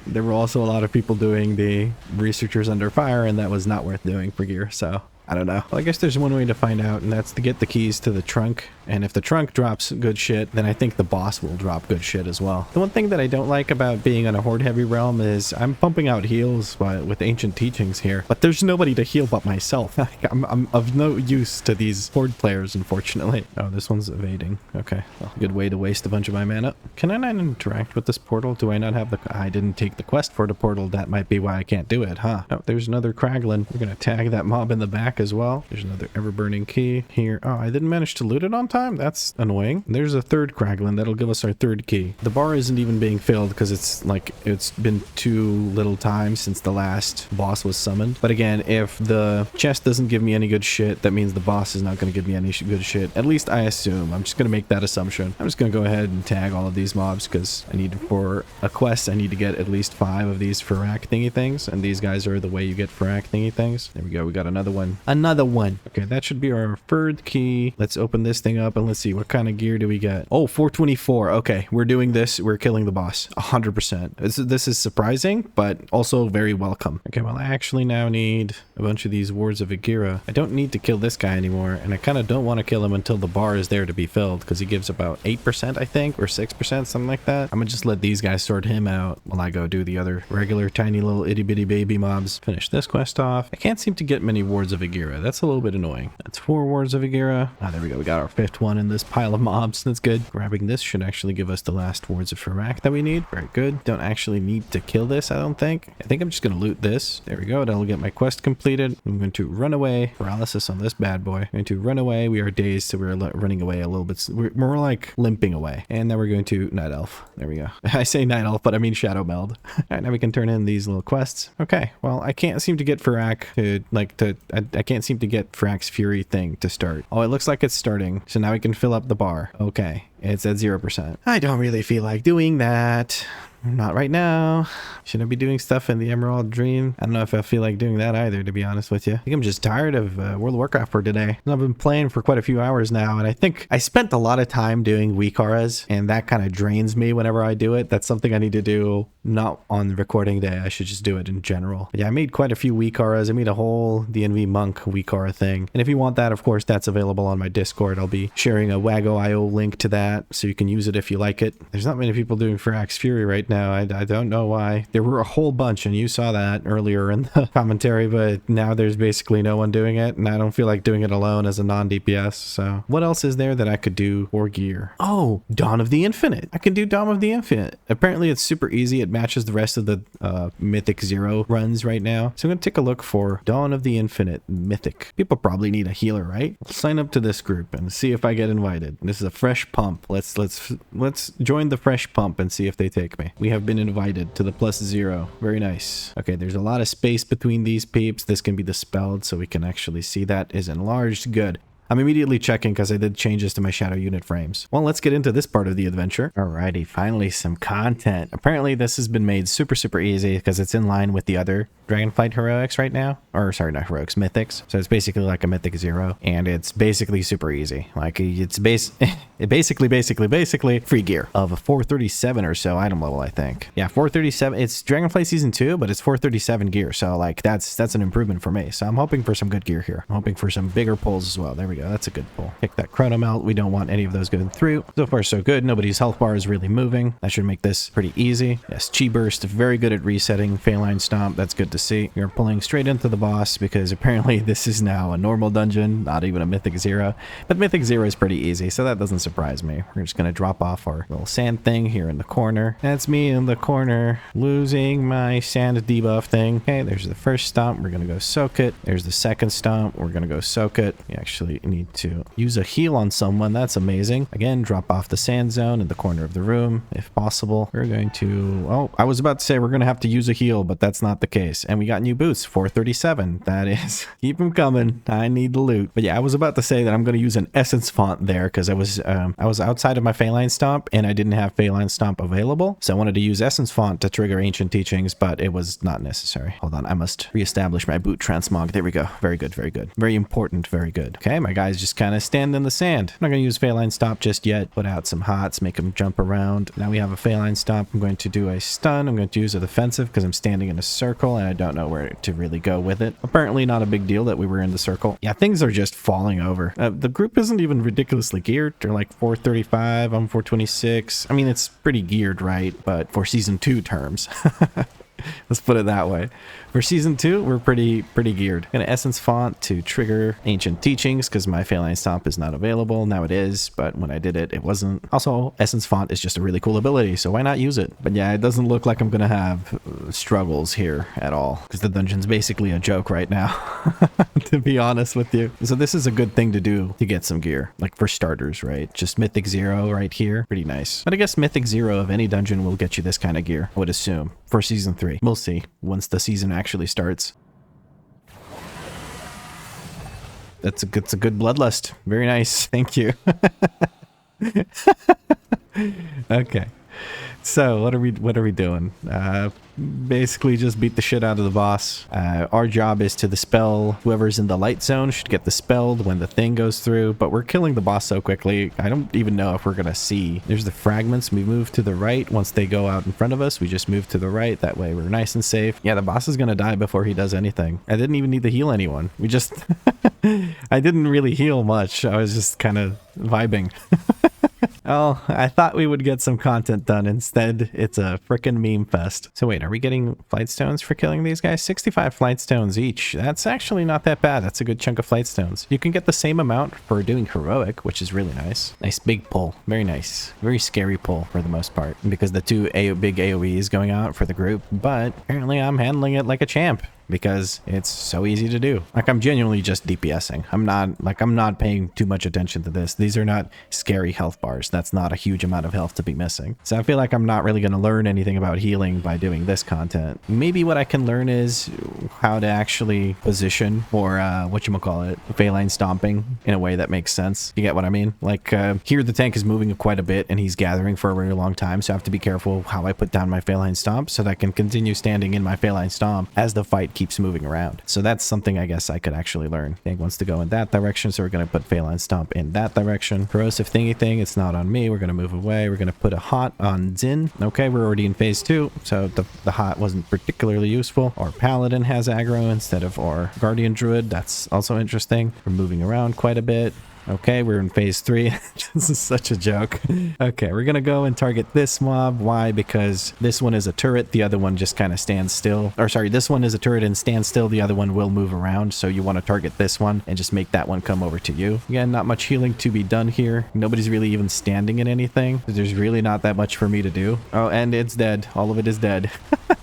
Speaker 1: there were also a lot of people doing the Researchers Under Fire, and that was not worth doing for gear, so I don't know. Well, I guess there's one way to find out, and that's to get the keys to the trunk And if the trunk drops good shit, then I think the boss will drop good shit as well. The one thing that I don't like about being on a horde heavy realm is I'm pumping out heals with ancient teachings here, but there's nobody to heal but myself. I'm of no use to these horde players, unfortunately. Oh, this one's evading. Okay, well, good way to waste a bunch of my mana. Can I not interact with this portal? Do I not have the... I didn't take the quest for the portal. That might be why I can't do it, huh? Oh, there's another Kraglin. We're gonna tag that mob in the back as well. There's another ever-burning key here. Oh, I didn't manage to loot it on time? That's annoying. There's a third Kraglin. That'll give us our third key. The bar isn't even being filled because it's like it's been too little time since the last boss was summoned. But again, if the chest doesn't give me any good shit, that means the boss is not going to give me any good shit. At least I assume. I'm just going to make that assumption. I'm just going to go ahead and tag all of these mobs because I need, for a quest, I need to get at least 5 of these Farak thingy things. And these guys are the way you get Farak thingy things. There we go. We got another one. Another one. Okay, that should be our third key. Let's open this thing up and let's see what kind of gear do we get. Oh, 424. Okay, we're doing this. We're killing the boss. 100%. This is surprising, but also very welcome. Okay, well, I actually now need a bunch of these wards of Agira. I don't need to kill this guy anymore, and I kind of don't want to kill him until the bar is there to be filled, because he gives about 8%, I think, or 6%, something like that. I'm gonna just let these guys sort him out while I go do the other regular tiny little itty-bitty baby mobs. Finish this quest off. I can't seem to get many wards of Agira. That's a little bit annoying. That's 4 wards of Agira. Ah, there we go. We got our 5th one in this pile of mobs. That's good. Grabbing this should actually give us the last wards of Farak that we need. Very good. Don't actually need to kill this, I don't think. I think I'm just gonna loot this. There we go. That'll get my quest completed. I'm going to run away. Paralysis on this bad boy. I'm going to run away. We are dazed, so we're running away a little bit. We're more like limping away. And then we're going to Night Elf. There we go. I say Night Elf, but I mean Shadow Meld. All right, now we can turn in these little quests. Okay, well, I can't seem to get Farak I can't seem to get Farak's Fury thing to start. Oh, it looks like it's starting. So now we can fill up the bar. Okay, it's at 0%. I don't really feel like doing that. Not right now. Should I be doing stuff in the Emerald Dream? I don't know if I feel like doing that either, to be honest with you. I think I'm just tired of World of Warcraft for today. I've been playing for quite a few hours now, and I think I spent a lot of time doing WeakAuras, and that kind of drains me whenever I do it. That's something I need to do not on the recording day. I should just do it in general. But yeah, I made quite a few WeakAuras. I made a whole DNV Monk WeakAura thing. And if you want that, of course, that's available on my Discord. I'll be sharing a WAGO.io link to that, so you can use it if you like it. There's not many people doing Farak's Fury right now. I don't know why. There were a whole bunch, and you saw that earlier in the commentary, but now there's basically no one doing it, and I don't feel like doing it alone as a non-DPS. So what else is there that I could do for gear? Oh, Dawn of the Infinite. I can do Dawn of the Infinite. Apparently it's super easy. It matches the rest of the Mythic 0 runs right now. So I'm going to take a look for Dawn of the Infinite Mythic. People probably need a healer, right? I'll sign up to this group and see if I get invited. This is a fresh pump. Let's join the fresh pump and see if they take me. We have been invited to the +0. Very nice. Okay, there's a lot of space between these peeps. This can be dispelled so we can actually see that is enlarged. Good. I'm immediately checking because I did changes to my shadow unit frames. Well, let's get into this part of the adventure. Alrighty, finally some content. Apparently this has been made super easy because it's in line with the other Dragonflight heroics right now. Or sorry, not heroics, mythics. So it's basically like a Mythic 0, and it's basically super easy. Like it's basically free gear of a 437 or so item level, I think. Yeah, 437. It's Dragonflight Season 2, but it's 437 gear. So like that's an improvement for me. So I'm hoping for some good gear here. I'm hoping for some bigger pulls as well. There we go. That's a good pull. Pick that Chrono Melt. We don't want any of those going through. So far, so good. Nobody's health bar is really moving. That should make this pretty easy. Yes, Chi Burst, very good at resetting. Feline Stomp, that's good to see. We're pulling straight into the boss because apparently this is now a normal dungeon, not even a Mythic 0. But Mythic 0 is pretty easy, so that doesn't surprise me. We're just going to drop off our little sand thing here in the corner. That's me in the corner, losing my sand debuff thing. Okay, there's the first stomp. We're going to go soak it. There's the second stomp. We're going to go soak it. You actually need to use a heal on someone. That's amazing. Again, drop off the sand zone in the corner of the room if possible. We're going to, oh, I was about to say we're going to have to use a heal, but that's not the case. And we got new boots, 437. That is, keep them coming. I need the loot. But yeah, I was about to say that I'm going to use an essence font there because I was outside of my Feline Stomp and I didn't have Feline Stomp available. So I wanted to use essence font to trigger ancient teachings, but it was not necessary. Hold on, I must reestablish my boot transmog. There we go. Very good, very good. Very important, very good. Okay, my guys just kind of stand in the sand. I'm not going to use Feline Stomp just yet. Put out some hots, make them jump around. Now we have a Feline Stomp. I'm going to do a stun. I'm going to use a defensive because I'm standing in a circle and I don't know where to really go with it. Apparently not a big deal that we were in the circle. Yeah, things are just falling over. The group isn't even ridiculously geared. They're like 435, I'm 426. I mean, it's pretty geared, right? But for season 2 terms. Let's put it that way. For season 2, we're pretty geared. Gonna essence font to trigger ancient teachings because my Feline Stomp is not available. Now it is, but when I did it, it wasn't. Also, essence font is just a really cool ability, so why not use it? But yeah, it doesn't look like I'm gonna have struggles here at all because the dungeon's basically a joke right now, to be honest with you. So this is a good thing to do to get some gear, like for starters, right? Just Mythic 0 right here, pretty nice. But I guess Mythic 0 of any dungeon will get you this kind of gear, I would assume, for season 3. We'll see once the season actually starts. That's a good bloodlust. Very nice. Thank you. Okay. So what are we doing? Basically just beat the shit out of the boss. Our job is to dispel whoever's in the light zone should get dispelled when the thing goes through, but we're killing the boss so quickly, I don't even know if we're gonna see. There's the fragments. We move to the right. Once they go out in front of us, we just move to the right. That way we're nice and safe. Yeah, the boss is gonna die before he does anything. I didn't even need to heal anyone. We just... I didn't really heal much. I was just kind of vibing. Oh, I thought we would get some content done. Instead, it's a frickin' meme fest. So wait, are we getting flight stones for killing these guys? 65 flight stones each. That's actually not that bad. That's a good chunk of flight stones. You can get the same amount for doing heroic, which is really nice. Nice big pull. Very nice. Very scary pull for the most part, because the two big AoEs going out for the group, but apparently I'm handling it like a champ, because it's so easy to do. Like, I'm genuinely just DPSing. I'm not paying too much attention to this. These are not scary health bars. That's not a huge amount of health to be missing. So I feel like I'm not really going to learn anything about healing by doing this content. Maybe what I can learn is how to actually position for, whatchamacallit, Feline Stomping in a way that makes sense. You get what I mean? Like, here the tank is moving quite a bit and he's gathering for a very long time, so I have to be careful how I put down my Feline Stomp so that I can continue standing in my Feline Stomp as the fight keeps moving around. So that's something I guess I could actually learn. Tank wants to go in that direction, so we're going to put Feline Stomp in that direction. Corrosive thingy thing, it's not on me. We're going to move away. We're going to put a hot on Zin. Okay, we're already in phase 2, so the hot wasn't particularly useful. Our Paladin has aggro instead of our Guardian Druid. That's also interesting. We're moving around quite a bit. Okay, we're in phase 3. This is such a joke. Okay, we're gonna go and target this mob. Why? Because this one is a turret. The other one just kind of stands still. Or sorry, this one is a turret and stands still. The other one will move around. So you want to target this one and just make that one come over to you. Again, not much healing to be done here. Nobody's really even standing in anything. There's really not that much for me to do. Oh, and it's dead. All of it is dead.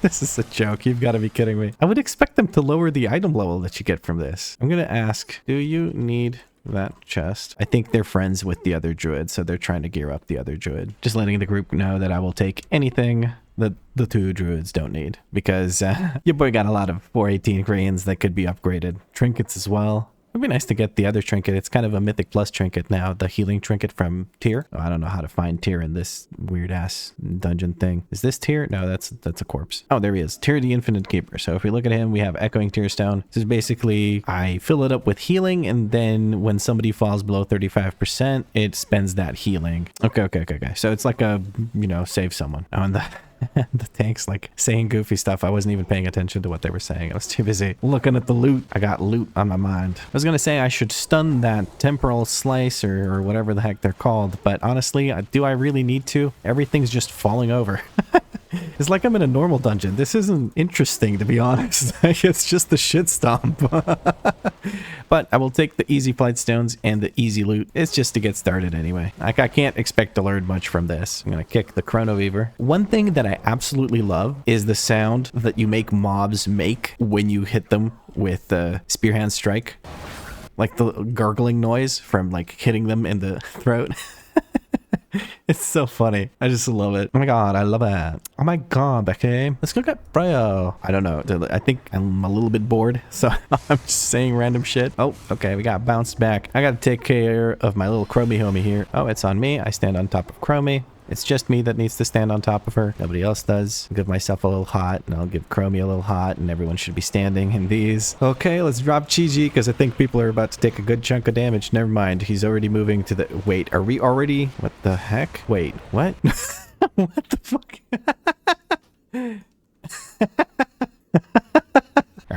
Speaker 1: This is a joke. You've got to be kidding me. I would expect them to lower the item level that you get from this. I'm gonna ask, do you need that chest? I think they're friends with the other druid, so they're trying to gear up the other druid. Just letting the group know that I will take anything that the two druids don't need, because your boy got a lot of 418 Koreans that could be upgraded. Trinkets as well. It'd be nice to get the other trinket. It's kind of a Mythic Plus trinket now, the healing trinket from Tyr. Oh, I don't know how to find Tyr in this weird-ass dungeon thing. Is this Tyr? No, that's a corpse. Oh, there he is. Tyr the Infinite Keeper. So if we look at him, we have Echoing Tyr Stone. This is basically, I fill it up with healing, and then when somebody falls below 35%, it spends that healing. Okay. So it's like a, save someone. Oh, and the tank's like saying goofy stuff. I wasn't even paying attention to what they were saying. I was too busy looking at the loot. I got loot on my mind. I was gonna say I should stun that temporal slice or whatever the heck they're called, but honestly, do I really need to? Everything's just falling over. It's like I'm in a normal dungeon. This isn't interesting, to be honest. It's just the shit stomp. But I will take the easy flight stones and the easy loot. It's just to get started anyway. Like, I can't expect to learn much from this. I'm gonna kick the Chrono Weaver. One thing that I absolutely love is the sound that you make mobs make when you hit them with the Spearhand Strike. Like the gargling noise from like hitting them in the throat. It's so funny. I just love it. Oh my god, I love it. Oh my god, Becky. Let's go get RIO. I don't know. I think I'm a little bit bored, so I'm just saying random shit. Oh, okay, we got bounced back. I gotta take care of my little Chromie homie here. Oh, it's on me. I stand on top of Chromie. It's just me that needs to stand on top of her. Nobody else does. I'll give myself a little hot, and I'll give Chromie a little hot, and everyone should be standing in these. Okay, let's drop Chi-Ji, because I think people are about to take a good chunk of damage. Never mind. He's already moving to the... Wait, are we already... What the heck? Wait, what? What the fuck?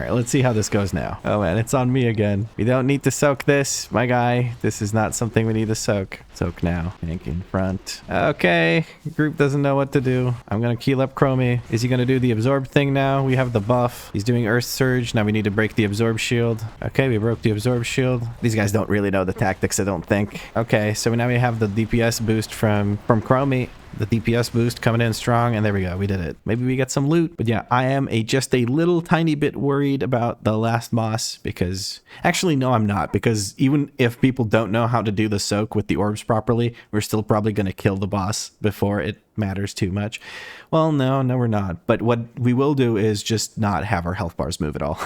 Speaker 1: right, let's see how this goes now. Oh man, it's on me again. We don't need to soak this, my guy. This is not something we need to soak. Soak now. Tank in front. Okay, group doesn't know what to do. I'm gonna keel up Chromie. Is he gonna do the absorb thing now? We have the buff. He's doing Earth Surge. Now we need to break the absorb shield. Okay, we broke the absorb shield. These guys don't really know the tactics, I don't think. Okay, so now we have the DPS boost from Chromie. The DPS boost coming in strong, and there we go. We did it. Maybe we get some loot. But yeah, I am just a little tiny bit worried about the last boss because... Actually, no, I'm not. Because even if people don't know how to do the soak with the orbs properly, we're still probably going to kill the boss before it matters too much. Well, no, we're not. But what we will do is just not have our health bars move at all.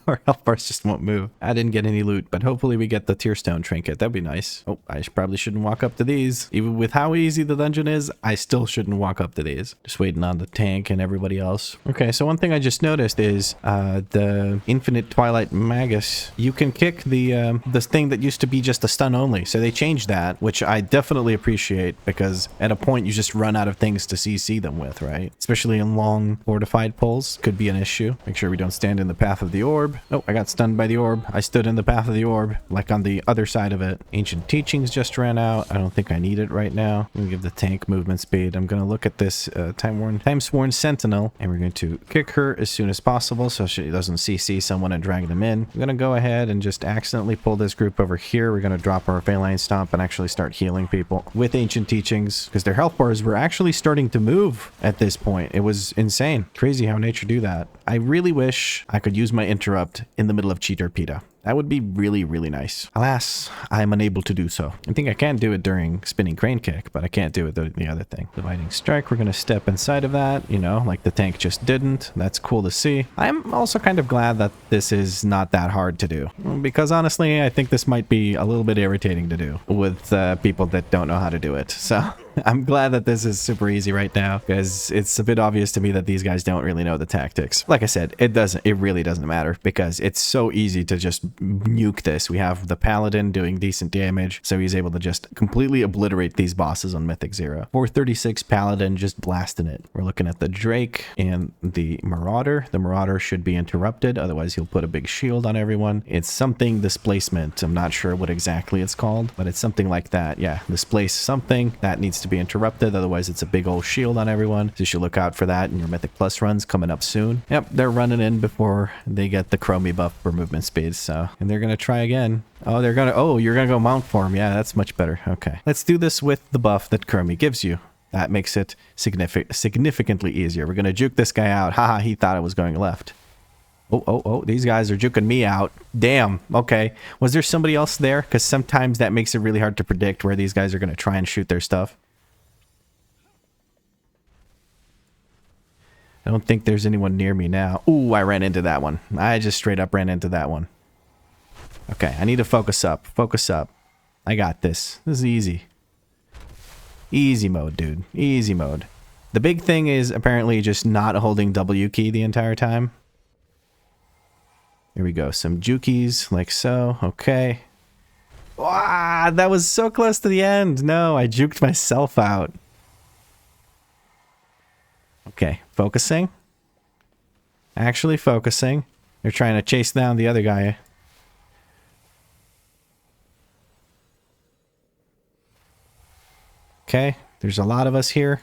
Speaker 1: Our health bars just won't move. I didn't get any loot, but hopefully we get the Tear Stone trinket. That'd be nice. Oh, I probably shouldn't walk up to these. Even with how easy the dungeon is, I still shouldn't walk up to these. Just waiting on the tank and everybody else. Okay, so one thing I just noticed is the Infinite Twilight Magus. You can kick the this thing that used to be just a stun only. So they changed that, which I definitely appreciate because at a point you just run out of things to CC them with, right? Especially in long fortified pulls, could be an issue. Make sure we don't stand in the path of the orb. Oh, I got stunned by the orb. I stood in the path of the orb, like on the other side of it. Ancient Teachings just ran out. I don't think I need it right now. I'm gonna give the tank movement speed. I'm gonna look at this Time-Sworn Sentinel, and we're going to kick her as soon as possible so she doesn't CC someone and drag them in. I'm gonna go ahead and just accidentally pull this group over here. We're gonna drop our Feline Stomp and actually start healing people with Ancient Teachings because their health bars were actually starting to move at this point. It was insane. Crazy how nature do that. I really wish I could use my interrupt in the middle of Chi Torpedo. That would be really, really nice. Alas, I am unable to do so. I think I can do it during Spinning Crane Kick, but I can't do it the other thing. Dividing Strike, we're going to step inside of that, you know, like the tank just didn't. That's cool to see. I'm also kind of glad that this is not that hard to do, because honestly, I think this might be a little bit irritating to do with people that don't know how to do it. So... I'm glad that this is super easy right now because it's a bit obvious to me that these guys don't really know the tactics. Like I said, it really doesn't matter because it's so easy to just nuke this. We have the Paladin doing decent damage, so he's able to just completely obliterate these bosses on Mythic 0. 436 Paladin just blasting it. We're looking at the Drake and the Marauder. The Marauder should be interrupted, otherwise he'll put a big shield on everyone. It's something displacement. I'm not sure what exactly it's called, but it's something like that. Yeah, displace something that needs to be interrupted, otherwise it's a big old shield on everyone. So you should look out for that in your Mythic Plus runs coming up soon. Yep, they're running in before they get the Chromie buff for movement speed, so... And they're gonna try again. Oh, you're gonna go mount form. Yeah, that's much better. Okay. Let's do this with the buff that Chromie gives you. That makes it significantly easier. We're gonna juke this guy out. Haha, he thought it was going left. Oh, these guys are juking me out. Damn, okay. Was there somebody else there? Because sometimes that makes it really hard to predict where these guys are gonna try and shoot their stuff. I don't think there's anyone near me now. Ooh, I ran into that one. I just straight up ran into that one. Okay, I need to focus up. Focus up. I got this. This is easy. Easy mode, dude. Easy mode. The big thing is apparently just not holding W key the entire time. Here we go. Some jukies, like so. Okay. Ah, that was so close to the end. No, I juked myself out. Okay, focusing. Actually focusing. They're trying to chase down the other guy. Okay, there's a lot of us here.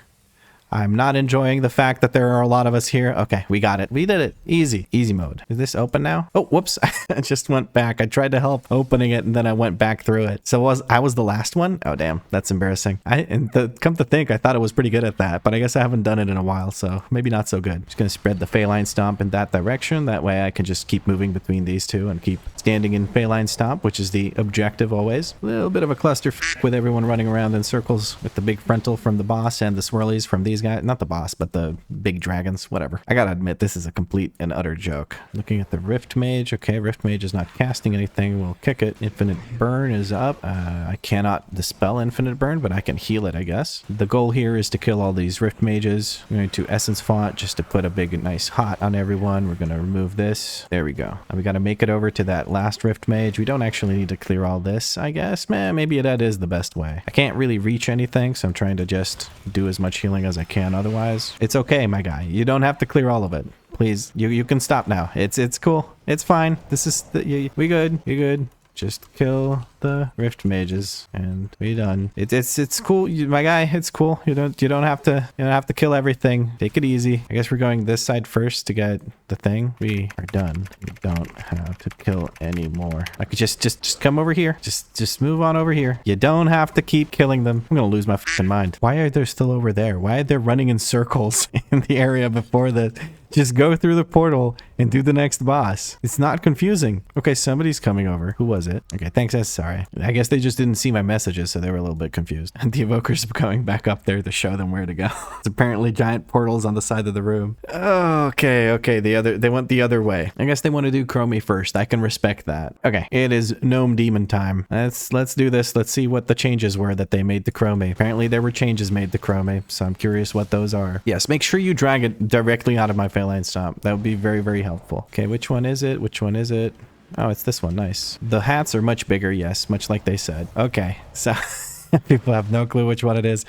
Speaker 1: I'm not enjoying the fact that there are a lot of us here. Okay, we got it. We did it. Easy. Easy mode. Is this open now? Oh, whoops. I just went back. I tried to help opening it and then I went back through it. So I was the last one? Oh, damn. That's embarrassing. Come to think, I thought it was pretty good at that, but I guess I haven't done it in a while, so maybe not so good. Just gonna spread the Feline Stomp in that direction. That way I can just keep moving between these two and keep standing in Feline Stomp, which is the objective always. A little bit of a cluster with everyone running around in circles with the big frontal from the boss and the swirlies from these guys. Not the boss, but the big dragons, whatever. I gotta admit, this is a complete and utter joke. Looking at the Rift Mage. Okay, Rift Mage is not casting anything. We'll kick it. Infinite Burn is up. I cannot dispel Infinite Burn, but I can heal it, I guess. The goal here is to kill all these Rift Mages. I'm going to Essence Font just to put a big, nice hot on everyone. We're going to remove this. There we go. And we got to make it over to that last Rift Mage. We don't actually need to clear all this, I guess. Man, maybe that is the best way. I can't really reach anything, so I'm trying to just do as much healing as I can otherwise. It's okay, my guy. You don't have to clear all of it. Please, you can stop now. It's cool. It's fine. This is we good. You good. Just kill the rift mages and we done. It's cool, my guy. It's cool. You don't have to kill everything. Take it easy. I guess we're going this side first to get the thing. We are done. We don't have to kill anymore. I could just come over here. Just move on over here. You don't have to keep killing them. I'm gonna lose my fucking mind. Why are they still over there? Why are they running in circles in the area before the? Just go through the portal and do the next boss. It's not confusing. Okay, somebody's coming over. Who was it? Okay, thanks. Sorry. I guess they just didn't see my messages, so they were a little bit confused. And the evoker's going back up there to show them where to go. It's apparently giant portals on the side of the room. Okay. They went the other way. I guess they want to do Chromie first. I can respect that. Okay, it is Gnome Demon time. Let's do this. Let's see what the changes were that they made to Chromie. Apparently there were changes made to Chromie, so I'm curious what those are. Yes, make sure you drag it directly out of my Phalanx Stomp. That would be very, very helpful. Okay, which one is it? Which one is it? Oh, it's this one. Nice. The hats are much bigger, yes, much like they said. Okay, so people have no clue which one it is.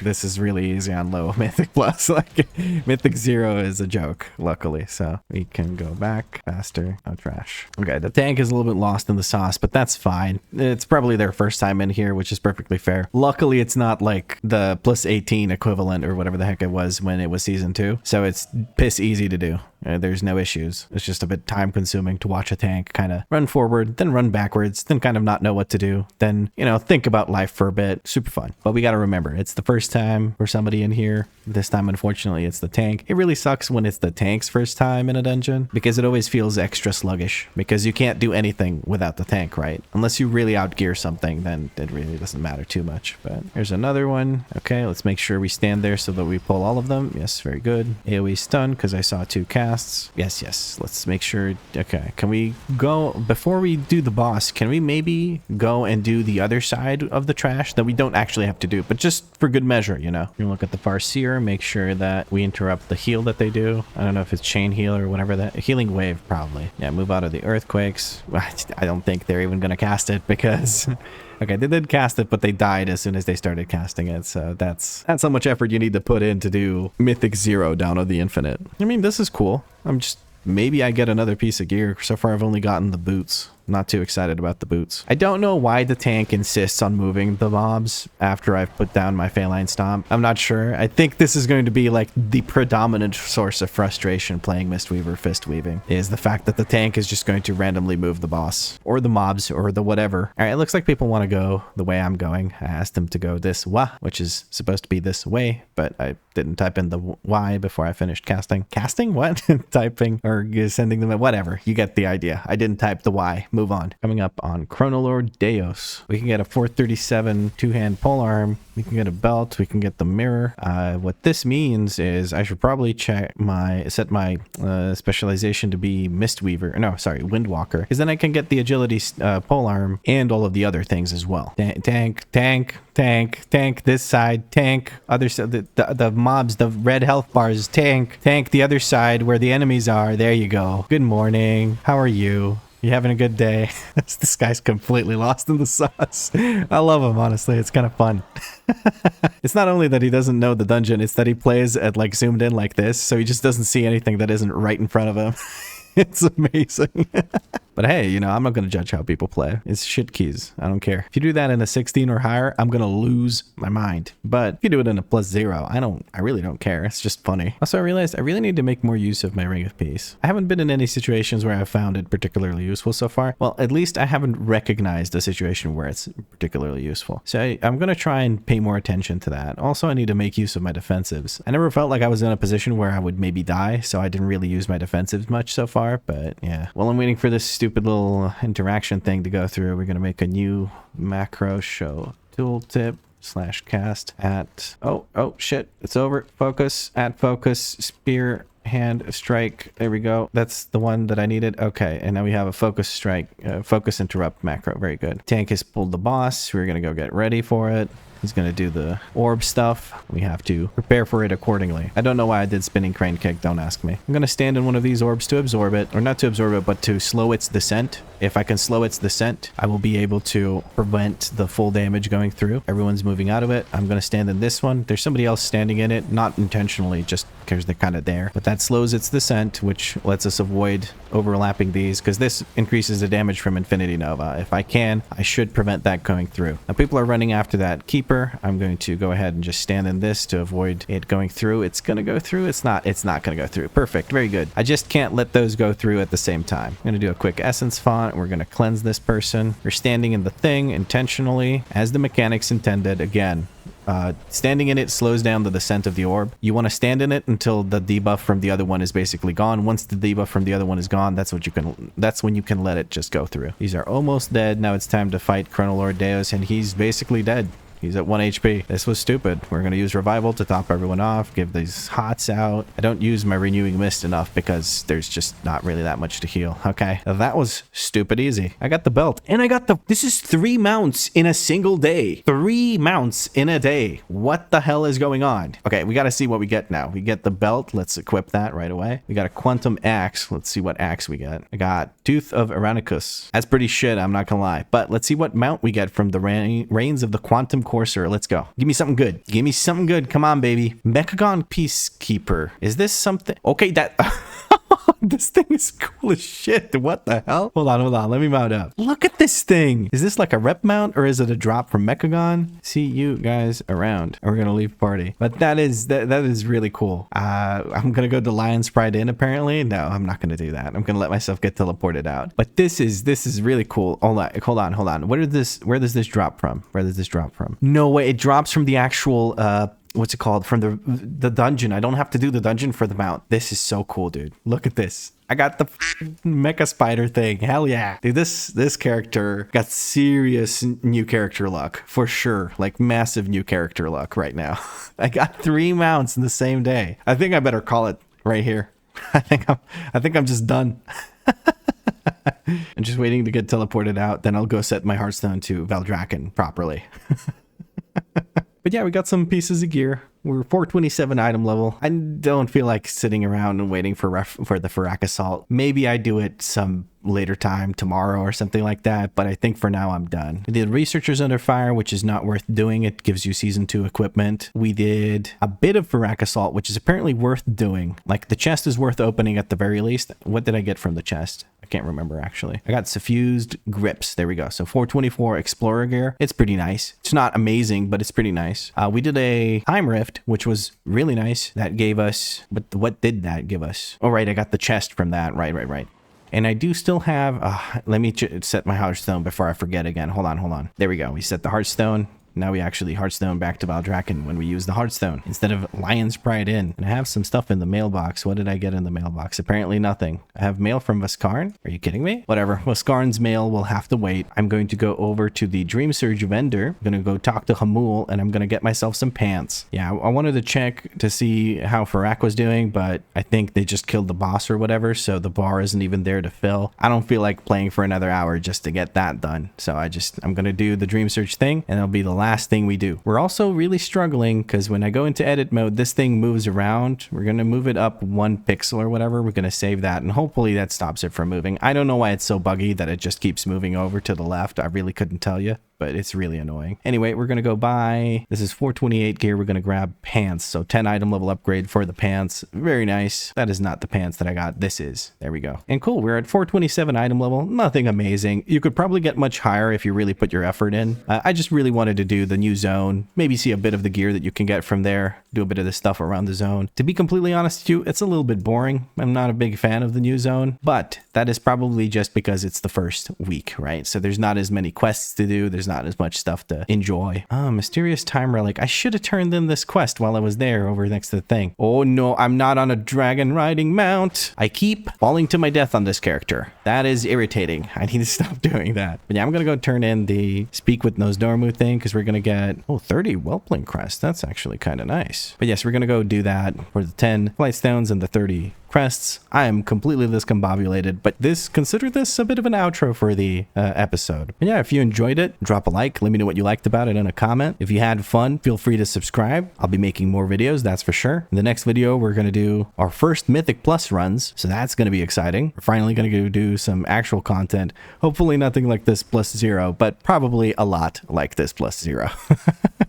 Speaker 1: This is really easy on low Mythic Plus. Like Mythic 0 is a joke, luckily. So we can go back faster. Oh, trash. Okay, the tank is a little bit lost in the sauce, but that's fine. It's probably their first time in here, which is perfectly fair. Luckily, it's not like the plus 18 equivalent or whatever the heck it was when it was season 2. So it's piss easy to do. There's no issues. It's just a bit time consuming to watch a tank kind of run forward, then run backwards, then kind of not know what to do. Then, think about life for a bit. Super fun. But we got to remember, it's the first time for somebody in here. This time, unfortunately, it's the tank. It really sucks when it's the tank's first time in a dungeon because it always feels extra sluggish because you can't do anything without the tank, right? Unless you really outgear something, then it really doesn't matter too much. But here's another one. Okay, let's make sure we stand there so that we pull all of them. Yes, very good. AoE stun because I saw 2 casts. Yes. Let's make sure. Okay, can we go before we do the boss? Can we maybe go and do the other side of the trash that we don't actually have to do, but just for good measure, You look at the Farseer, make sure that we interrupt the heal that they do. I don't know if it's chain heal or whatever that healing wave, probably. Yeah, move out of the earthquakes. I don't think they're even gonna cast it because. Okay, they did cast it, but they died as soon as they started casting it. So that's how much effort you need to put in to do Mythic 0 down of the Infinite. I mean, this is cool. Maybe I get another piece of gear. So far, I've only gotten the boots. Not too excited about the boots. I don't know why the tank insists on moving the mobs after I've put down my Phalanx Stomp. I'm not sure. I think this is going to be like the predominant source of frustration playing Mistweaver Fist Weaving is the fact that the tank is just going to randomly move the boss or the mobs or the whatever. All right, it looks like people want to go the way I'm going. I asked them to go this way, which is supposed to be this way, but I didn't type in the Y before I finished casting. Casting? What? Typing or sending them, whatever. You get the idea. I didn't type the Y. Move on. Coming up on Chronoloord Deos. We can get a 437 two-hand polearm. We can get a belt. We can get the mirror. What this means is I should probably set my specialization to be Mistweaver. No, sorry, Windwalker. Because then I can get the agility polearm and all of the other things as well. Tank, this side, tank, other side, the mobs, the red health bars, tank, the other side where the enemies are. There you go. Good morning. How are you? You having a good day? This guy's completely lost in the sauce. I love him, honestly. It's kind of fun. It's not only that he doesn't know the dungeon, it's that he plays at like zoomed in like this, so he just doesn't see anything that isn't right in front of him. It's amazing. But hey, I'm not going to judge how people play. It's shit keys. I don't care. If you do that in a 16 or higher, I'm going to lose my mind. But if you do it in a +0, I really don't care. It's just funny. Also, I realized I really need to make more use of my Ring of Peace. I haven't been in any situations where I've found it particularly useful so far. Well, at least I haven't recognized a situation where it's particularly useful. So I'm going to try and pay more attention to that. Also, I need to make use of my defensives. I never felt like I was in a position where I would maybe die, so I didn't really use my defensives much so far. But yeah, while I'm waiting for this stupid little interaction thing to go through, we're going to make a new macro show tooltip /cast at oh shit, it's over. Focus at focus spear hand strike. There we go. That's the one that I needed. Okay, and now we have a focus strike, focus interrupt macro. Very good. Tank has pulled the boss. We're gonna go get ready for it. He's going to do the orb stuff. We have to prepare for it accordingly. I don't know why I did spinning crane kick. Don't ask me. I'm going to stand in one of these orbs to absorb it, or not to absorb it, but to slow its descent. If I can slow its descent, I will be able to prevent the full damage going through. Everyone's moving out of it. I'm going to stand in this one. There's somebody else standing in it, not intentionally, just because they're kind of there. But that slows its descent, which lets us avoid overlapping these, because this increases the damage from Infinity Nova. If I can, I should prevent that going through. Now, people are running after that Keeper. I'm going to go ahead and just stand in this to avoid it going through. It's going to go through. It's not going to go through. Perfect. Very good. I just can't let those go through at the same time. I'm going to do a quick essence font. We're going to cleanse this person. We're standing in the thing intentionally as the mechanics intended. Again, standing in it slows down the descent of the orb. You want to stand in it until the debuff from the other one is basically gone. Once the debuff from the other one is gone, that's when you can let it just go through. These are almost dead. Now it's time to fight Chronolord Deus, and he's basically dead. He's at 1 HP. This was stupid. We're going to use Revival to top everyone off, give these hots out. I don't use my Renewing Mist enough because there's just not really that much to heal. Okay, that was stupid easy. I got the belt, and I got this is 3 mounts in a single day. 3 mounts in a day. What the hell is going on? Okay, we got to see what we get now. We get the belt. Let's equip that right away. We got a Quantum Axe. Let's see what axe we get. I got Tooth of Tyrannicus. That's pretty shit, I'm not gonna lie. But let's see what mount we get from the Reigns of the Quantum Courser. Let's go. Give me something good. Give me something good. Come on, baby. Mechagon Peacekeeper. Is this something? Okay, that... This thing is cool as shit. What the hell? Hold on. Let me mount up. Look at this thing. Is this like a rep mount, or is it a drop from Mechagon? See you guys around. We're gonna leave party. But that is really cool. I'm gonna go to Lion's Pride Inn apparently. No, I'm not gonna do that. I'm gonna let myself get teleported out. But this is really cool. Hold on. Where does this drop from? No way. It drops from the actual what's it called, from the dungeon. I don't have to do the dungeon for the mount. This is so cool, dude. Look at this. I got the mecha spider thing. Hell yeah. Dude, this character got serious new character luck for sure. Like massive new character luck right now. I got 3 mounts in the same day. I think I better call it right here. I think I'm just done. I'm just waiting to get teleported out. Then I'll go set my Hearthstone to Valdrakken properly. But yeah, we got some pieces of gear. We're 427 item level. I don't feel like sitting around and waiting for the Farak Assault. Maybe I do it some later time, tomorrow or something like that, but I think for now I'm done. We did Researchers Under Fire, which is not worth doing. It gives you Season 2 equipment. We did a bit of Farak Assault, which is apparently worth doing. Like, the chest is worth opening at the very least. What did I get from the chest? I can't remember, actually. I got Suffused Grips. There we go. So 424 Explorer gear. It's pretty nice. It's not amazing, but it's pretty nice. We did a Time Rift, which was really nice. That gave us... But what did that give us? Oh, right. I got the chest from that. Right. And I do still have... let me set my Hearthstone before I forget again. Hold on. There we go. We set the Hearthstone. Now we actually Hearthstone back to Valdrakken when we use the Hearthstone instead of Lion's Pride Inn. And I have some stuff in the mailbox. What did I get in the mailbox? Apparently nothing. I have mail from Vaskarn. Are you kidding me? Whatever. Vaskarn's mail will have to wait. I'm going to go over to the Dream Surge vendor. I'm going to go talk to Hamul, and I'm going to get myself some pants. Yeah, I wanted to check to see how Farak was doing, but I think they just killed the boss or whatever, so the bar isn't even there to fill. I don't feel like playing for another hour just to get that done. So I'm going to do the Dream Surge thing, and it'll be the last thing we do. We're also really struggling because when I go into edit mode, this thing moves around. We're going to move it up 1 pixel or whatever. We're going to save that, and hopefully that stops it from moving. I don't know why it's so buggy that it just keeps moving over to the left. I really couldn't tell you, but it's really annoying. Anyway, we're going to go buy, this is 428 gear. We're going to grab pants. So 10 item level upgrade for the pants. Very nice. That is not the pants that I got. This is. There we go. And cool. We're at 427 item level. Nothing amazing. You could probably get much higher if you really put your effort in. I just really wanted to do the new zone. Maybe see a bit of the gear that you can get from there. Do a bit of the stuff around the zone. To be completely honest with you, it's a little bit boring. I'm not a big fan of the new zone, but that is probably just because it's the first week, right? So there's not as many quests to do. There's not as much stuff to enjoy. Mysterious Time Relic. I should have turned in this quest while I was there over next to the thing. Oh no, I'm not on a dragon riding mount. I keep falling to my death on this character. That is irritating. I need to stop doing that. But yeah, I'm gonna go turn in the Speak with Nosdormu thing because we're gonna get 30 Whelpling Crest. That's actually kind of nice. But yes, we're gonna go do that for the 10 Flight Stones and the 30 crests. I am completely discombobulated, but consider this a bit of an outro for the episode. And yeah, if you enjoyed it, drop a like. Let me know what you liked about it in a comment. If you had fun, feel free to subscribe. I'll be making more videos, that's for sure. In the next video, we're going to do our first Mythic Plus runs, so that's going to be exciting. We're finally going to go do some actual content. Hopefully nothing like this +0, but probably a lot like this +0.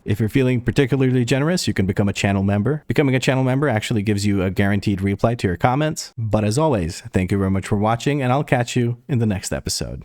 Speaker 1: If you're feeling particularly generous, you can become a channel member. Becoming a channel member actually gives you a guaranteed reply to your comments. But as always, thank you very much for watching, and I'll catch you in the next episode.